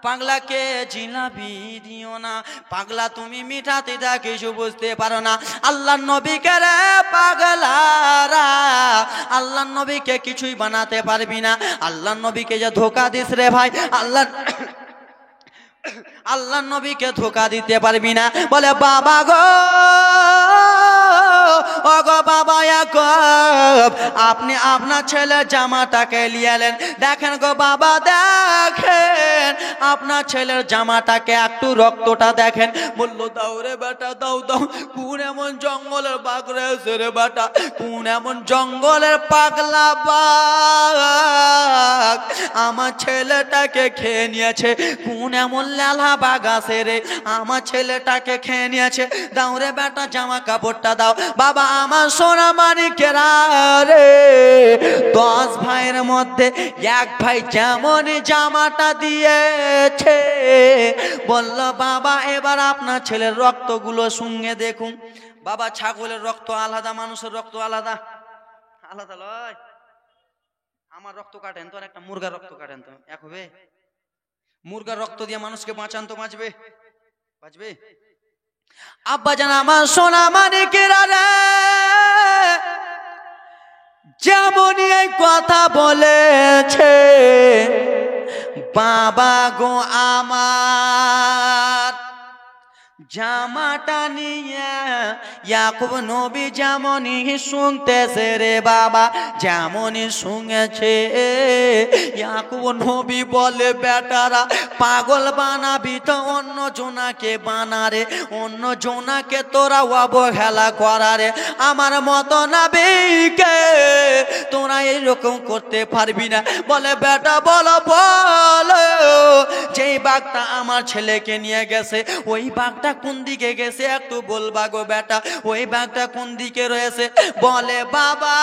পাগলাকে জিলাপি দিও না। পাগলা তুমি মিঠা তিতা কিছু বুঝতে পারো না। আল্লাহর নবীকে রে পাগলারা আল্লাহর নবীকে কিছুই বানাতে পারবি না। আল্লাহর নবীকে যে ধোকা দিস রে ভাই, আল্লাহর নবীকে ধোকা দিতে পারবি না। বলে বাবা গো ও গো বাবা ইয়াকুব আপনি আপনার ছেলের জামাটাকে নিয়ে এলেন, দেখেন গো বাবা দেখেন আপনার ছেলের জামাটাকে একটু রক্তটা দেখেন। বললো দাও রে বেটা দাও দাও। কোন এমন জঙ্গলের বাঘ রয়েছে রে বেটা, কোন এমন জঙ্গলের পাগলা বাঘ আমার ছেলেটাকে খেয়ে নিয়েছে, কোন এমন লালা বাঘ আছে রে আমার ছেলেটাকে খেয়ে নিয়েছে। দাও রে বেটা জামা কাপড়টা দাও। বাবা বাবা আমার সোনা মানিকেরা রে, 10 ভাইয়ের মধ্যে এক ভাই যেমন জামাটা দিয়েছে, বলল বাবা এবার আপনার ছেলের রক্তগুলো সঙ্গে দেখুন। বাবা ছাগলের রক্ত আলাদা, মানুষের রক্ত আলাদা, আলাদা লয়। আমার রক্ত কাটেন তো, আর একটা মুরগার রক্ত কাটেন তো, এক হবে? মুরগার রক্ত দিয়ে মানুষকে বাঁচান তো বাঁচবে? বাঁচবে? আব্বা জান আমার সোনা মানিকেরা রে, যেমনই এই কথা বলেছে, বাবা গো আমার জামাটা নিয়ে ইয়াকুব নবী যেমনই শুনতেছে রে বাবা, যেমনই শুনেছে, ইয়াকুব নবী বলে বেটারা পাগল বানাবি তো অন্য জনাকে বানারে, অন্য জনাকে তোরা অবহেলা করারে, আমার মতো নবীকে তোরা এইরকম করতে পারবি না। বলে বেটা বলো বলো, যেই বাঘটা আমার ছেলেকে নিয়ে গেছে ওই বাঘটা কোন দিকে গেছে একটু বলবা গো বেটা, ওই বাঘটা কোন দিকে রয়েছে? বলে বাবা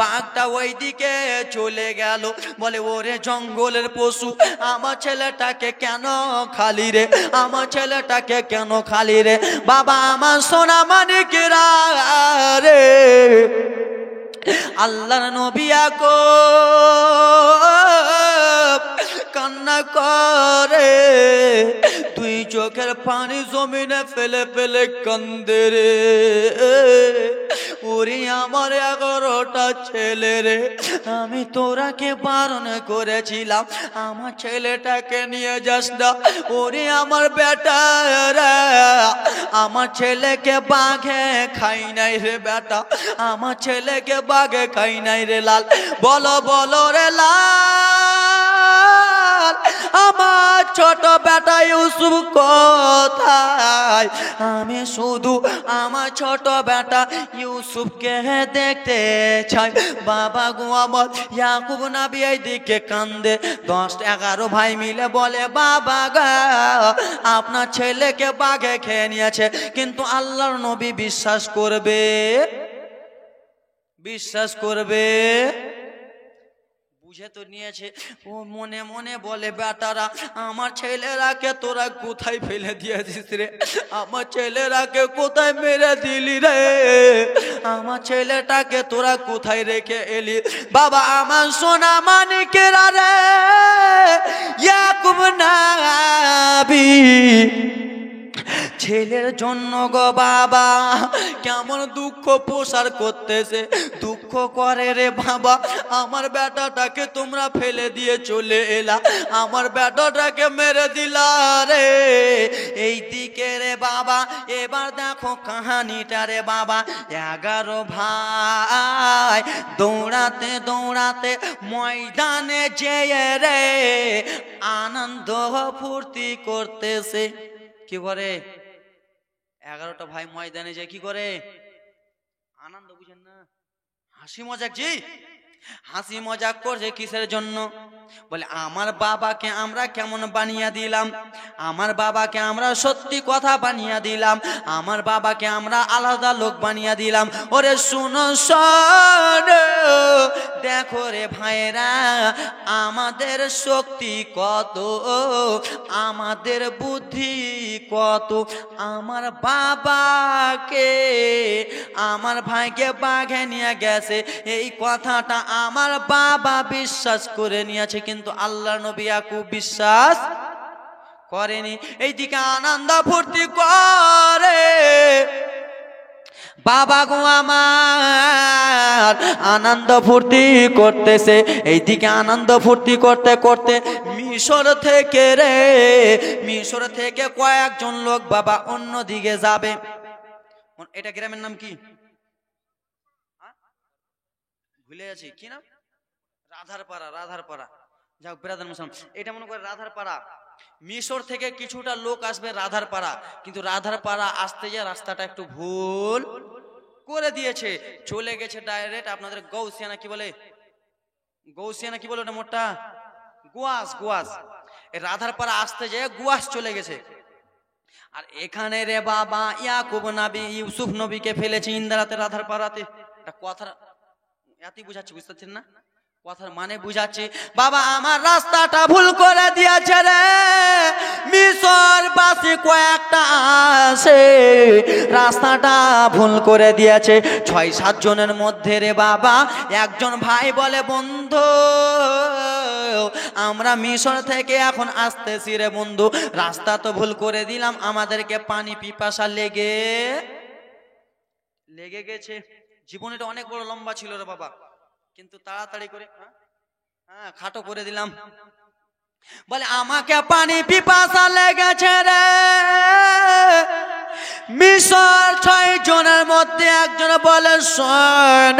বাঘটা ওই দিকে চলে গেল। বলে ওরে জঙ্গলের পশু, আমার ছেলেটাকে কেন খালি রে, আমার ছেলেটাকে কেন খালি রে? বাবা আমার সোনা মানিকেরা রে, আল্লাহর নবী ইয়াকুব কান্না করে, তুই চোখের পানি জমিনে ফেলে ফেলে কান্দে রে। ওরে আমার 11টা ছেলে রে, আমি তোরাকে বারণ করেছিলাম আমার ছেলেটাকে নিয়ে যাস না। ওরে আমার বেটা রে, আমার ছেলেকে বাঘে খাই নাই রে বেটা, আমার ছেলেকে বাঘে খাই নাই রে লাল। বলো বলো রে লাল, আমার ছোট বেটা ইউসুফ কোথায়? আমি শুধু আমার ছোট বেটা ইউসুফকে দেখতে চাই। বাবা গো আমার ইয়াকুব নবী এইদিকে কান্দে, 10-11 ভাই মিলে বলে বাবা গা আপনার ছেলেকে বাঘে খেয়ে নিয়েছে। কিন্তু আল্লাহর নবী বিশ্বাস করবে? বিশ্বাস করবে? বুঝে তো নিয়েছে। ও মনে মনে বলে বেটারা আমার ছেলেরাকে তোরা কোথায় ফেলে দিয়েছিস রে, আমার ছেলেরাকে কোথায় মেরে দিলি রে, আমার ছেলেটাকে তোরা কোথায় রেখে এলি? বাবা আমার সোনা মানিকেরা রে, ইয়াকুব নবী ছেলের জন্য গো বাবা কেমন দুঃখ প্রসার করতেছে। দুঃখ করে রে বাবা, আমার বেটাটাকে তোমরা ফেলে দিয়ে চলে এলা, আমার বেটাটাকে মেরে দিলা রে। এই দিকে রে বাবা এবার দেখো কাহানিটা রে বাবা, 11 ভাই দৌড়াতে দৌড়াতে ময়দানে যেয়ে রে আনন্দ ফুর্তি করতেছে। কি করে? 11টা ভাই ময়দানে যায় কি করে? আনন্দ, বুঝেন না? হাসি মজাক। জি, হাসি মজাক করছে কিসের জন্য? বলে আমার বাবাকে আমরা কেমন বানিয়ে দিলাম, আমার বাবাকে আমরা সত্যি কথা বানিয়ে দিলাম, আমার বাবাকে আমরা আলাদা লোক বানিয়ে দিলাম। ওরে শুনো শোনো, দেখো রে ভাইরা আমাদের শক্তি কত, আমাদের বুদ্ধি কত, আমার বাবাকে আমার ভাইকে বাঘে নিয়ে গেছে এই কথাটা আমার বাবা বিশ্বাস করে নিয়েছে, কিন্তু আল্লাহর নবী ইয়াকুব বিশ্বাস করেনি। এইদিকে আনন্দ ফুর্তি করে বাবা গো আমার আনন্দ ফুর্তি করতেছে। এইদিকে আনন্দ ফুর্তি করতে করতে মিশর থেকে কয়েকজন লোক বাবা অন্য দিকে যাবে। এটা গ্রামের নাম কি ভুলে আছি, কি নাম? রাধারপাড়া। যাও ব্রাদার মুসলমান, এটা মনে করে রাধারপাড়া। মিশর থেকে কিছুটা লোক আসবে রাধারপাড়া, কিন্তু রাধারপাড়া আসতে যে রাস্তাটা একটু ভুল করে দিয়েছে, চলে গেছে ডাইরেক্ট আপনাদের গৌসিয়ানা কি বলে, ওটা মোটা গোয়াস। এই রাধারপাড়া আসতে যে গোয়াস চলে গেছে। আর এখানে রে বাবা ইয়াকুব নবী ইউসুফ নবীকে ফেলেছে ইন্দ্রাতে রাধার পাড়াতে। এটা কথার এতই বুঝাচ্ছি, বুঝতে পারছেন না? কথার মানে বুঝাচ্ছি, বাবা আমার রাস্তাটা ভুল করে দিয়েছে রে। মিশর বাসী কয়েকটা আসে রাস্তাটা ভুল করে দিয়েছে। 6-7 জনের মধ্যে রে বাবা একজন ভাই বলে, বন্ধু আমরা মিশর থেকে এখন আসতেছি রে বন্ধু, রাস্তা তো ভুল করে দিলাম, আমাদেরকে পানি পিপাসা লেগে গেছে। জীবনটা অনেক বড় লম্বা ছিল রে বাবা, কিন্তু তাড়াতাড়ি করে খাটো করে দিলাম। বলে আমাকে পানি পিপাসা লেগেছে রে। মিশর 6 জনের মধ্যে একজন বলে, শোন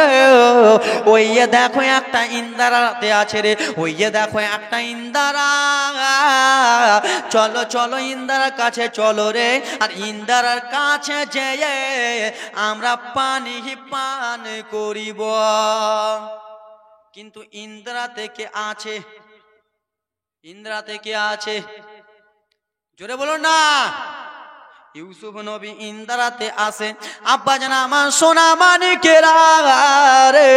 ওই দেখো একটা ইন্দারাতে আছে রে, ওই দেখো একটা ইন্দারা, চলো চলো ইন্দারার কাছে চলো রে। আর ইন্দারার কাছে যেয়ে আমরা পানি পান করিব। কিন্তু ইন্দ্রাতে কে আছে? ইন্দ্রাতে কে আছে? জোরে বলো না। ইউসুফ নবী ইন্দ্রাতে আসে। আব্বা জান আমার সোনা মানিকেরা রে,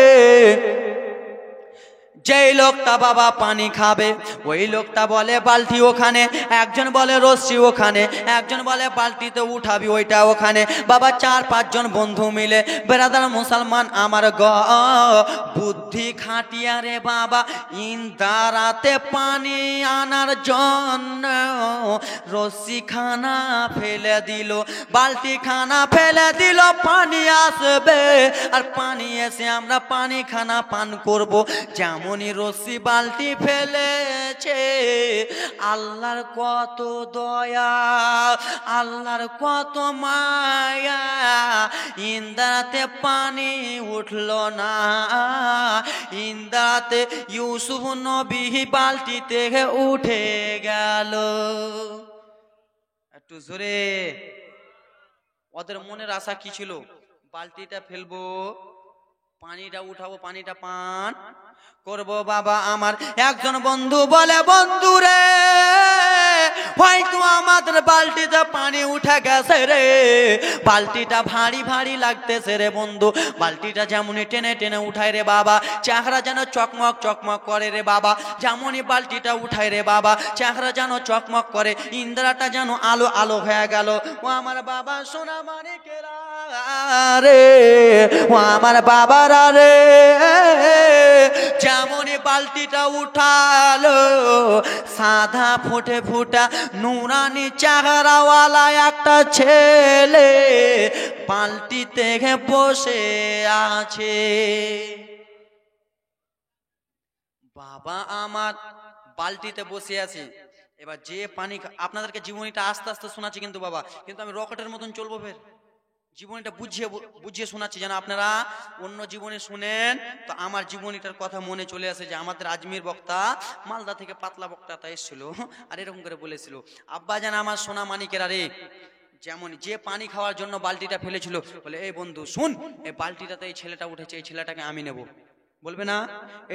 যেই লোকটা বাবা পানি খাবে ওই লোকটা বলে বালতি ওখানে, একজন বলে রশ্মি ওখানে, একজন বলে বালতিতে উঠাবি ওইটা ওখানে। বাবা 4-5 জন বন্ধু মিলে বেরাদার মুসলমান আমার বুদ্ধি খাটিয়া রে বাবা ইন্দারাতে পানি আনার জন্য রশ্মি খানা ফেলে দিল, বালতি খানা ফেলে দিল, পানি আসবে আর পানি এসে আমরা পানি খানা পান করব। যেমন রশ্মি বালতি ফেলেছে, আল্লাহর কত দয়া, আল্লাহর কত মায়া, ইন্দ্রাতে পানি উঠল না। ইন্দ্রাতে ইউসুফ নবী বালতি থেকে উঠে গেল। একটু জোরে। ওদের মনের আশা কি ছিল? বালতিটা ফেলবো, পানিটা উঠাবো, পানিটা পান করবো। বাবা আমার একজন বন্ধু বলে, বন্ধু রে হয়তো আমাদের বালতিতে পানি উঠে গেছে রে, বালতিটা ভারী ভারী লাগতেছে রে বন্ধু। বালতিটা যেমনই টেনে টেনে উঠায় রে বাবা, চেহারা যেন চকমক চকমক করে রে বাবা। যেমনই বালতিটা উঠায় রে বাবা, চেহারা যেন চকমক করে, ইন্দ্রাটা যেন আলো আলো হয়ে গেল। ও আমার বাবা সোনা মানিকেরা রে, ও আমার বাবারা রে, যেমনই বালতিটা উঠালো সাদা ফুটে ফুটা নুরানি চেহারাওয়ালা একটা ছেলে বালতিতে বসে আছে। বাবা আমার বালতিতে বসে আছে। এবার যে পানি, আপনাদেরকে জীবনীটা আস্তে আস্তে শোনাচ্ছি কিন্তু বাবা, কিন্তু আমি রকেটের মতন চলবো ফের। জীবনীটা বুঝিয়ে শোনাচ্ছি যেন আপনারা অন্য জীবনী শুনেন তো আমার জীবনীটার কথা মনে চলে আসে যে আমাদের আজমির বক্তা মালদা থেকে পাতলা বক্তাটা এসেছিল আর এরকম করে বলেছিল, আব্বা জান আমার সোনা মানিকেরা রে, যেমন যে পানি খাওয়ার জন্য বালতিটা ফেলেছিল, বলে এই বন্ধু শুন, এই বালতিটাতে এই ছেলেটা উঠেছে, এই ছেলেটাকে আমি নেব। বলবে না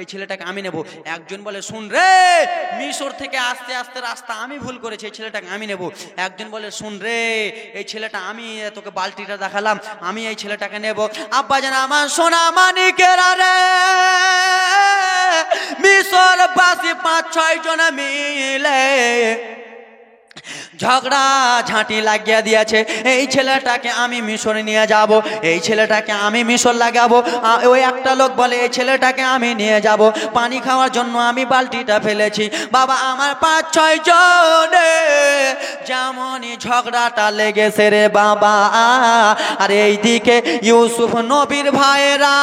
এই ছেলেটাকে আমি নেব। একজন বলে শুন রে, মিশর থেকে আস্তে আস্তে রাস্তা আমি ভুল করেছি, এই ছেলেটাকে আমি নেব। একজন বলে শুন রে, এই ছেলেটা আমি তোকে বালতিটা দেখালাম, আমি এই ছেলেটাকে নেব। আব্বা জান আমার সোনা মানিকেরা রে, মিশর বাসী 5-6 জন মিলে ঝগড়া ঝাঁটি লাগিয়ে দিয়েছে, এই ছেলেটাকে আমি মিশরে নিয়ে যাব, এই ছেলেটাকে আমি মিশর লাগাবো। ওই একটা লোক বলে এই ছেলেটাকে আমি নিয়ে যাব, পানি খাওয়ার জন্য আমি বালতিটা ফেলেছি। বাবা আমার 5-6 জনে যেমনই ঝগড়াটা লেগেছে রে বাবা, আর এইদিকে ইউসুফ নবীর ভাইয়েরা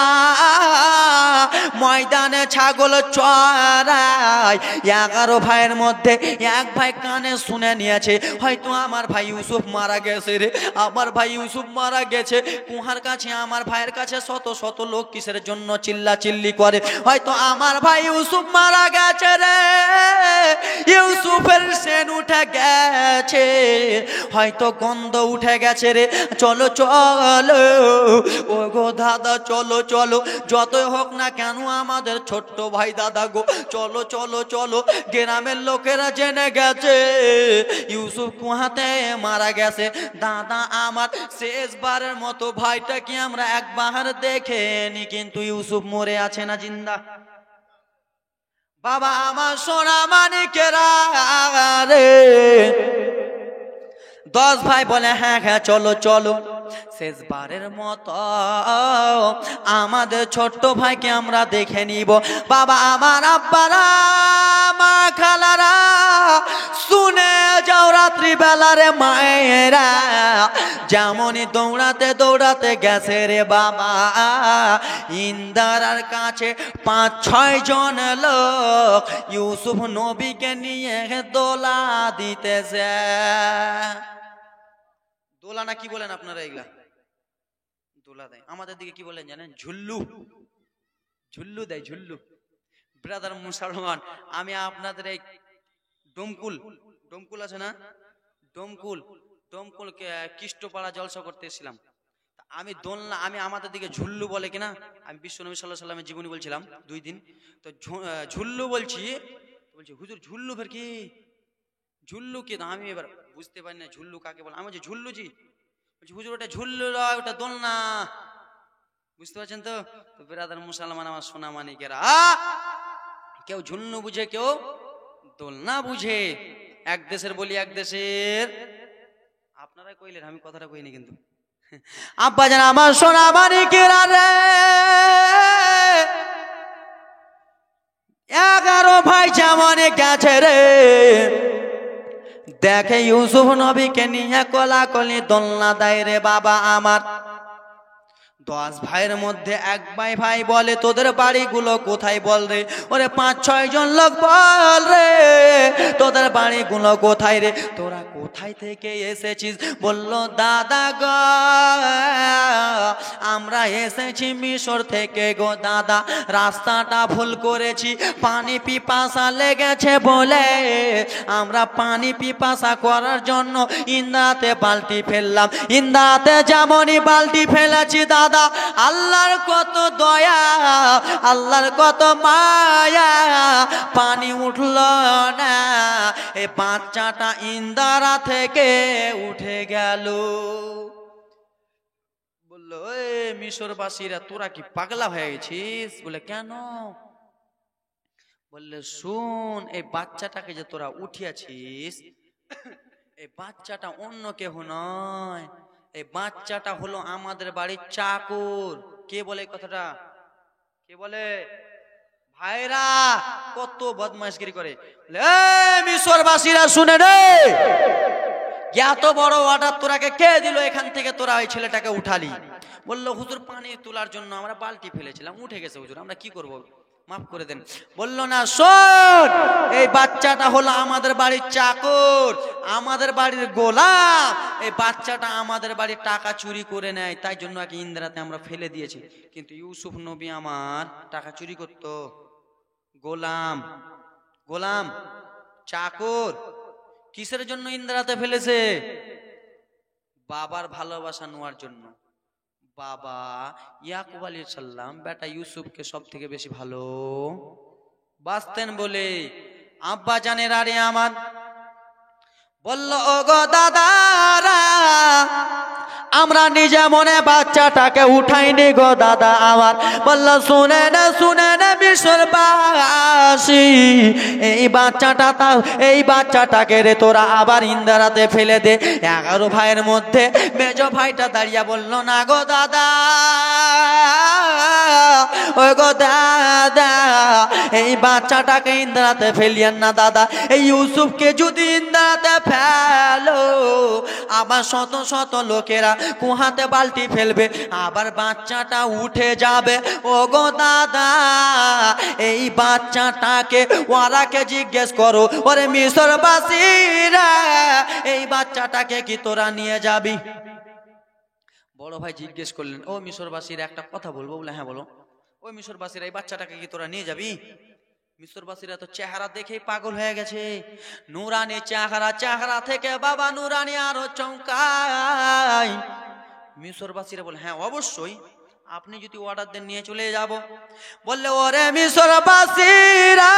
ময়দানে ছাগল চড়ায়। 11 ভাইয়ের মধ্যে এক ভাই কানে শুনে নিয়েছে হয়তো আমার ভাই ইউসুফ মারা গেছে রে, আমার ভাই ইউসুফ মারা গেছে। কুহার কাছে আমার ভাইয়ের কাছে শত শত লোক কিসের জন্য চিল্লা চিল্লি করে, হয়তো আমার ভাই ইউসুফ মারা গেছে রে, ইউসুফের সেন উঠে গেছে, হয়তো গন্ধ উঠে গেছে রে। চলো চলো ও গো দাদা, চলো চলো, যতই হোক না কেন আমাদের ছোট্ট ভাই দাদা গো, চলো চলো চলো। গ্রামের লোকেরা জেনে গেছে ইউসুফ ইউসুফ কুয়াতে মারা গেছে। দাদা আমার শেষবারের মতো ভাইটাকে আমরা একবার দেখে নি, কিন্তু ইউসুফ মরে আছে না জিন্দা? বাবা আমার সোনা মানিকেরা রে, 10 ভাই বলে হ্যাঁ হ্যাঁ চলো চলো, শেষবারের মতো আমাদের ছোট্ট ভাইকে আমরা দেখে নিব। বাবা আমার আব্বারা, মা খালারা, শুনে যাও রাত্রি বেলারে মায়েরা, যেমনই দৌড়াতে দৌড়াতে গেছে রে বাবা, ইন্দারার কাছে 5-6 জন লোক ইউসুফ নবীকে নিয়ে দোলা দিতেছে। দোলা না কি বলেন আপনারা? এগুলা দোলা দেয়। আমাদের দিকে কি বলেন জানেন? ঝুল্লু। ঝুল্লু দেয়, ঝুল্লু। ব্রাদার মুসলমান, আমি আপনাদের এই ডোমকুল, ডোমকুল আছে না, ডোমকুল, ডোমকুল কৃষ্টপাড়া জলসা করতে এসেছিলাম। আমি দোলনা, আমি আমাদের দিকে ঝুল্লু বলে কিনা, আমি বিশ্বনবী সাল্লাল্লাহু আলাইহি ওয়াসাল্লামের জীবনী বলছিলাম 2 দিন, তো ঝুল্লু বলছি, বলছি হুজুর ঝুল্লু ফের কি? ঝুল্লু কি? আমি এবার বুঝতে পারি না ঝুল্লু কাকে বলে। আমি বলছি ঝুল্লু জি। বলছি হুজুর ওটা ঝুল্লু নয়, ওটা দোলনা। বুঝতে পারছেন তো? তো ব্রাদার মুসলমান আমার সোনা মানিকেরা, কেউ ঝুল্লু বুঝে, কেউ দোলনা বুঝে। এক দেশের বলি, এক দেশের। আপনারাই কইলেন, আমি কথাটা কইনি কিন্তু। আব্বা জান আমার সোনা মানিকেরা রে, 11 ভাই যেমনে গেছে রে, দেখে ইউসুফ নবীকে নিয়ে কোলাকুলি দোলনা দেয় রে বাবা আমার। 10 ভাইয়ের মধ্যে এক ভাই বলে তোদের বাড়িগুলো কোথায় বল রে? ওরে 5-6 জন লোক বল রে, তোদের বাড়িগুলো কোথায় রে? তোরা কোথায় থেকে এসেছিস? বললো দাদা গো আমরা এসেছি মিশর থেকে গো দাদা, রাস্তাটা ভুল করেছি, পানি পিপাসা লেগেছে বলে আমরা পানি পিপাসা করার জন্য ইন্দাতে বালতি ফেললাম। ইন্দাতে যেমনই বালতি ফেলেছি দাদা, আল্লাহর কত দয়া, আল্লাহর কত মায়া, পানি উঠল না, এই বাচ্চাটা ইন্দারা থেকে উঠে গেল। বললো এ মিশরবাসীরা তোরা কি পাগলা হয়ে গেছিস? বলে কেন? বললে শুন, এই বাচ্চাটাকে যে তোরা উঠিয়েছিস, এই বাচ্চাটা অন্য কেহ নয়, এই বাচ্চাটা হলো আমাদের বাড়ির চাকর। কে বলে এই কথাটা? কে বলে? ভাইরা কত বদমাইশগিরি করে। মিশরবাসীরা শুনে রে, এত বড় অর্ডার তোরাকে কে দিল? এখান থেকে তোরা ওই ছেলেটাকে উঠালি। বললো হুজুর পানি তোলার জন্য আমরা বালতি ফেলেছিলাম, উঠে গেছে হুজুর, আমরা কি করব, মাফ করে দেন। বললো না শোন, এই বাচ্চাটা হলো আমাদের বাড়ির চাকর, আমাদের বাড়ির গোলাম, এই বাচ্চাটা আমাদের বাড়ির টাকা চুরি করে নেয়, তাই জন্য একে ইন্দ্রাতে আমরা ফেলে দিয়েছি। কিন্তু ইউসুফ নবী আমার টাকা চুরি করতো? গোলাম, গোলাম, চাকর। কিসের জন্য ইন্দ্রাতে ফেলেছে? বাবার ভালোবাসা নেওয়ার জন্য। বাবা ইয়াকুব আলাইহিস সালাম বেটা ইউসুফকে সব থেকে বেশি ভালো বাসতেন বলে আব্বা জানের আরে আমার বলল ও গো দাদারা, আমরা নিজে মনে বাচ্চাটাকে উঠাইনি গো দাদা আমার। বলল শুনে না মিশরবাসী, এই বাচ্চাটাকে রে তোরা আবার ইন্দারাতে ফেলে দে। 11 ভাইয়ের মধ্যে মেজ ভাইটা দাঁড়িয়ে বলল না গো দাদা, ও গো দাদা, এই বাচ্চাটাকে ইন্দারাতে ফেলিয়েন না দাদা। এই ইউসুফকে যদি ইন্দারাতে ফেলো, আবার শত শত লোকেরা কুহাতে বালতি ফেলবে, আবার বাচ্চাটা উঠে যাবে। ও গো দাদা, এই বাচ্চাটাকে ওরাকে জিজ্ঞেস করো, ওরে মিশরবাসীরা, এই বাচ্চাটাকে কি তোরা নিয়ে যাবি? বড় ভাই জিজ্ঞেস করলেন, ও মিশরবাসীরা একটা কথা বলবো? বলে হ্যাঁ বলো। ওই মিশরবাসীরা, এই বাচ্চাটাকে কি তোরা নিয়ে যাবি? মিশরবাসীরা তো চেহারা দেখেই পাগল হয়ে গেছে, নুরানি চেহারা, চেহারা থেকে বাবা নুরানি আরো চমকায়। মিশরবাসীরা বলে হ্যাঁ অবশ্যই, আপনি যদি অর্ডার দেন নিয়ে চলে যাব। বললে ওরে মিশরবাসীরা,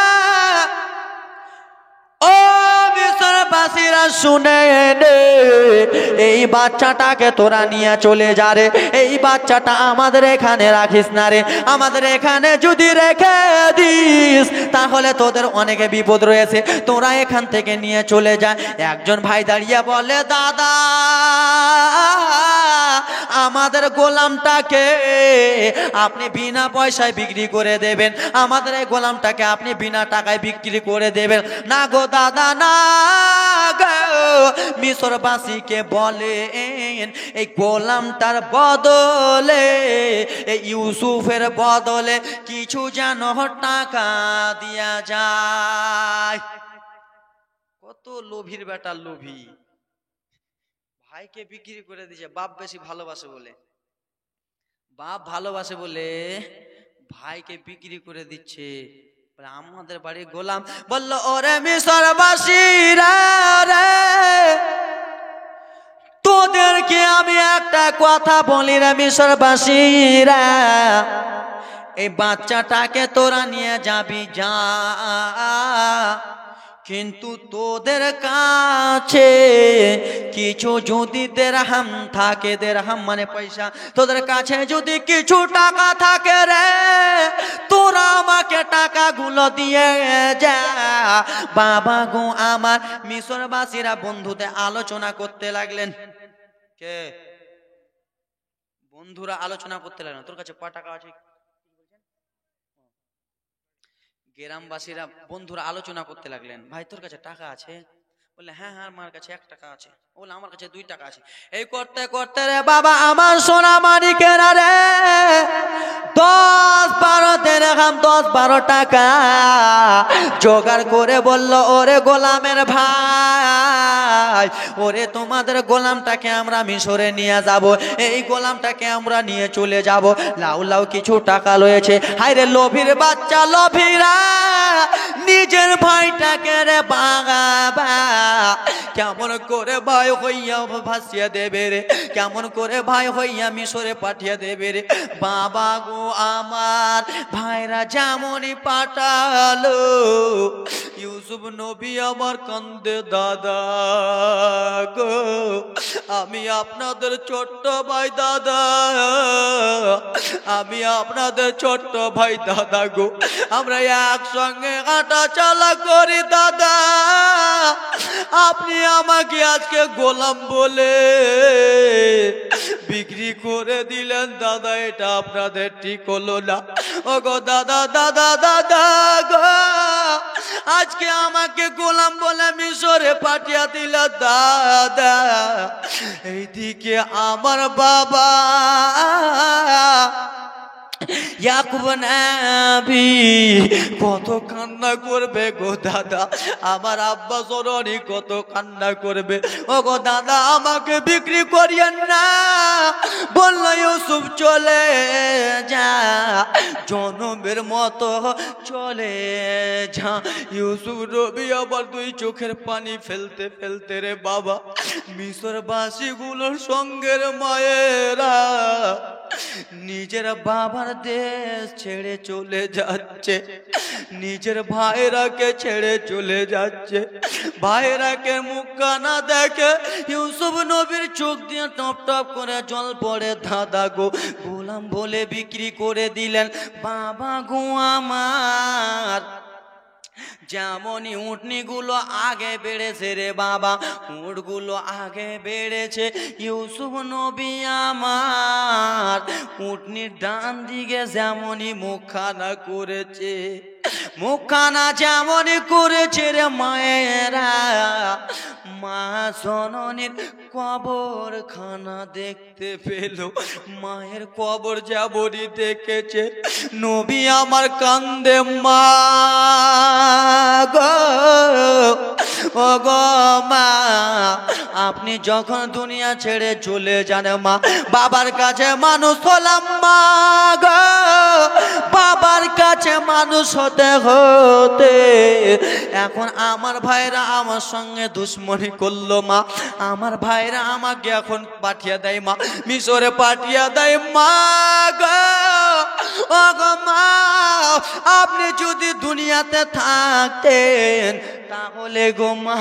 ও মিশরবাসীরা শুনে নে, এই বাচ্চাটাকে তোরা নিয়ে চলে যা রে, এই বাচ্চাটা আমাদের এখানে রাখিস না রে, আমাদের এখানে যদি রেখে দিস তাহলে তোদের অনেকে বিপদ রয়েছে, তোরা এখান থেকে নিয়ে চলে যা। একজন ভাই দাঁড়িয়ে বলে, দাদা আমাদের গোলামটাকে আপনি বিনা পয়সায় বিক্রি করে দেবেন, আমাদের এই গোলামটাকে আপনি বিনা টাকায় বিক্রি করে দেবেন। না গো দাদা না গো, মিশরবাসীকে বলেন এই গোলামটার বদলে, এই ইউসুফের বদলে কিছু যেন টাকা দিয়া যায়। কত লোভীর বেটা লোভী, ভাইকে বিক্রি করে দিয়েছে, বাপ বেশি ভালোবাসে বলে, বাপ ভালোবাসে বলে ভাইকে বিক্রি করে দিচ্ছে। আমাদের বাড়ির গোলাম বলল, ওরে মিশরবাসীরা রে, তোদেরকে আমি একটা কথা বলি রে মিশরবাসীরা, এই বাচ্চাটাকে তোরা নিয়ে যাবি যা, কিন্তু তোদের কাছে কিছু যদি দেরহাম থাকে, দেরহাম মানে পয়সা, তোদের কাছে যদি কিছু টাকা থাকে রে, তোরা আমাকে টাকাগুলো দিয়ে যা। বাবা গো আমার, মিশরবাসীরা বন্ধুতে আলোচনা করতে লাগলেন। কে? বন্ধুরা আলোচনা করতে লাগলেন, তোর কাছে কয় টাকা আছে? গ্রামবাসীরা বন্ধুরা আলোচনা করতে লাগলেন, ভাই তোর কাছে টাকা আছে? বললে হ্যাঁ হ্যাঁ আমার কাছে 1 টাকা আছে। বললে আমার কাছে 2 টাকা আছে। এই করতে করতে রে বাবা আমার সোনা মানিকেরা রে, 10-12 দিরহাম 10-12 টাকা জোগাড় করে বলল, ওরে গোলামের ভাই, ওরে তোমাদের গোলামটাকে আমরা মিশরে নিয়ে যাব, এই গোলামটাকে আমরা নিয়ে চলে যাব, লাউ লাউ কিছু টাকা রয়েছে। হায় রে লোভীর বাচ্চা লোভীরা, নিজের ভাইটাকে রে বাবা কেমন করে ভাই হইয়া ভাসিয়ে দেবে রে, কেমন করে ভাই হইয়া মিশরে পাঠিয়ে দেবে রে। বাবা গো আমার, ভাইরা যেমনই পাঠালো, ইউসুফ নবী আমার কান্দে, দাদা গো আমি আপনাদের ছোট্ট ভাই দাদা, আমি আপনাদের ছোট্ট ভাই দাদা গো, আমরা একসঙ্গে হাঁটা চলা করি দাদা, আপনি আমাকে আজকে গোলাম বলে বিক্রি করে দিলেন দাদা, এটা আপনাদের ঠিক হলো না। ও গো দাদা দাদা দাদা গো, আজকে আমাকে গোলাম বলে মিশরে পাঠিয়ে দিল দাদা, এইদিকে আমার বাবা ইয়াকুব নবী কত কান্না করবে গো দাদা, আমার আব্বা জননী কত কান্না করবে। ও গো দাদা আমাকে বিক্রি করিয়েন না, বলল ইউসুফ চলে যা, জনমের মতো চলে যা। ইউসুফ নবী আবার 2 চোখের পানি ফেলতে ফেলতে রে বাবা, মিশরবাসী গুলোর সঙ্গের মায়েরা নিজের বাবার দেশ ছেড়ে চলে যাচ্ছে, নিজের ভাইরাকে ছেড়ে চলে যাচ্ছে। ভাইরাকে মুখখানা দেখে ইউসুফ নবীর চোখ দিয়ে টপ টপ করে জল পড়ে। দাদা গো গোলাম বলে বিক্রি করে দিলেন বাবা গো আমার। যেমনই উটনিগুলো আগে বেড়েছে রে বাবা, উটগুলো আগে বেড়েছে, ইউসুফ নবী আমার উটনির ডান দিকে যেমনই মুখখানা করেছে, মুখখানা যেমনই করেছে রে মায়েরা, মা জননীর কবরখানা দেখতে পেল। মায়ের কবর যেমনই দেখেছে, নবী আমার কান্দে, মা গো ও গো মা, আপনি যখন দুনিয়া ছেড়ে চলে যান মা, বাবার কাছে মানুষ হলাম মা গো, বাবার কাছে মানুষ হতে হতে এখন আমার ভাইরা আমার সঙ্গে দুশ্মনী করলো মা, আমার ভাইরা আমাকে এখন পাঠিয়ে দেয় মা, মিশরে পাঠিয়ে দেয় মা গো ও গো মা, আপনি যদি দুনিয়াতে থাকতেন তাহলে গো মা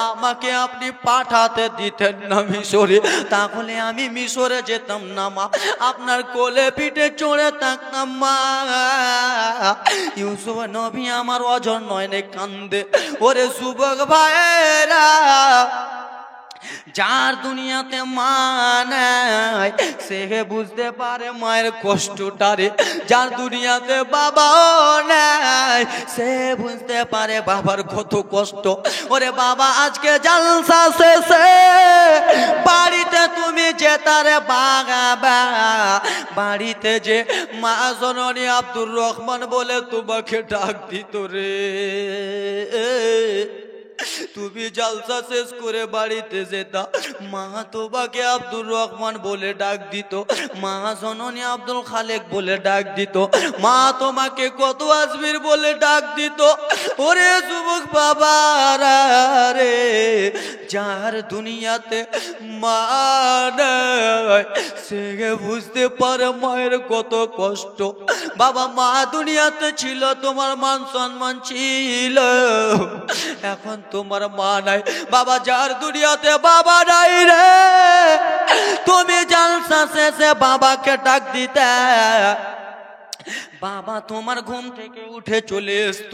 আমাকে আপনি পাঠাতে দিতেন না মিশরে, তাহলে আমি মিশরে যেতাম না মা, আপনার কোলে পিঠে চড়ে থাকতাম মা। ইউসুফ নবী আমার অজর নয়নে কান্দে। ওরে যুবক ভাইরা, যার দুনিয়াতে মা নাই সে বুঝতে পারে মায়ের কষ্টটারে, যার দুনিয়াতে বাবাও নাই সে বুঝতে পারে বাবার কত কষ্ট। ওরে বাবা, আজকে জালসা শেষে বাড়িতে তুমি যে তারে বাগাবা, বাড়িতে যে মা জননী আব্দুর রহমান বলে তোমাকে ডাক দিত রে, তুমি জালসা শেষ করে বাড়িতে যেতা, মা তোমাকে আব্দুর রহমান বলে ডাক দিত, মা জননী আব্দুল খালেক বলে ডাক দিত, মা তোমাকে কত আজমির বলে ডাক দিত। ওরে যুবক বাবারা রে, যার দুনিয়াতে মা নাই সে বুঝতে পারে মায়ের কত কষ্ট। বাবা, মা দুনিয়াতে ছিল, তোমার মান সম্মান ছিল, এখন তোমার মা নাই। বাবা, যার দুনিয়াতে বাবা নাই রে, তুমি জালসা শেষে বাবাকে ডাক দিতে, বাবা তোমার ঘুম থেকে উঠে চলে আসতো।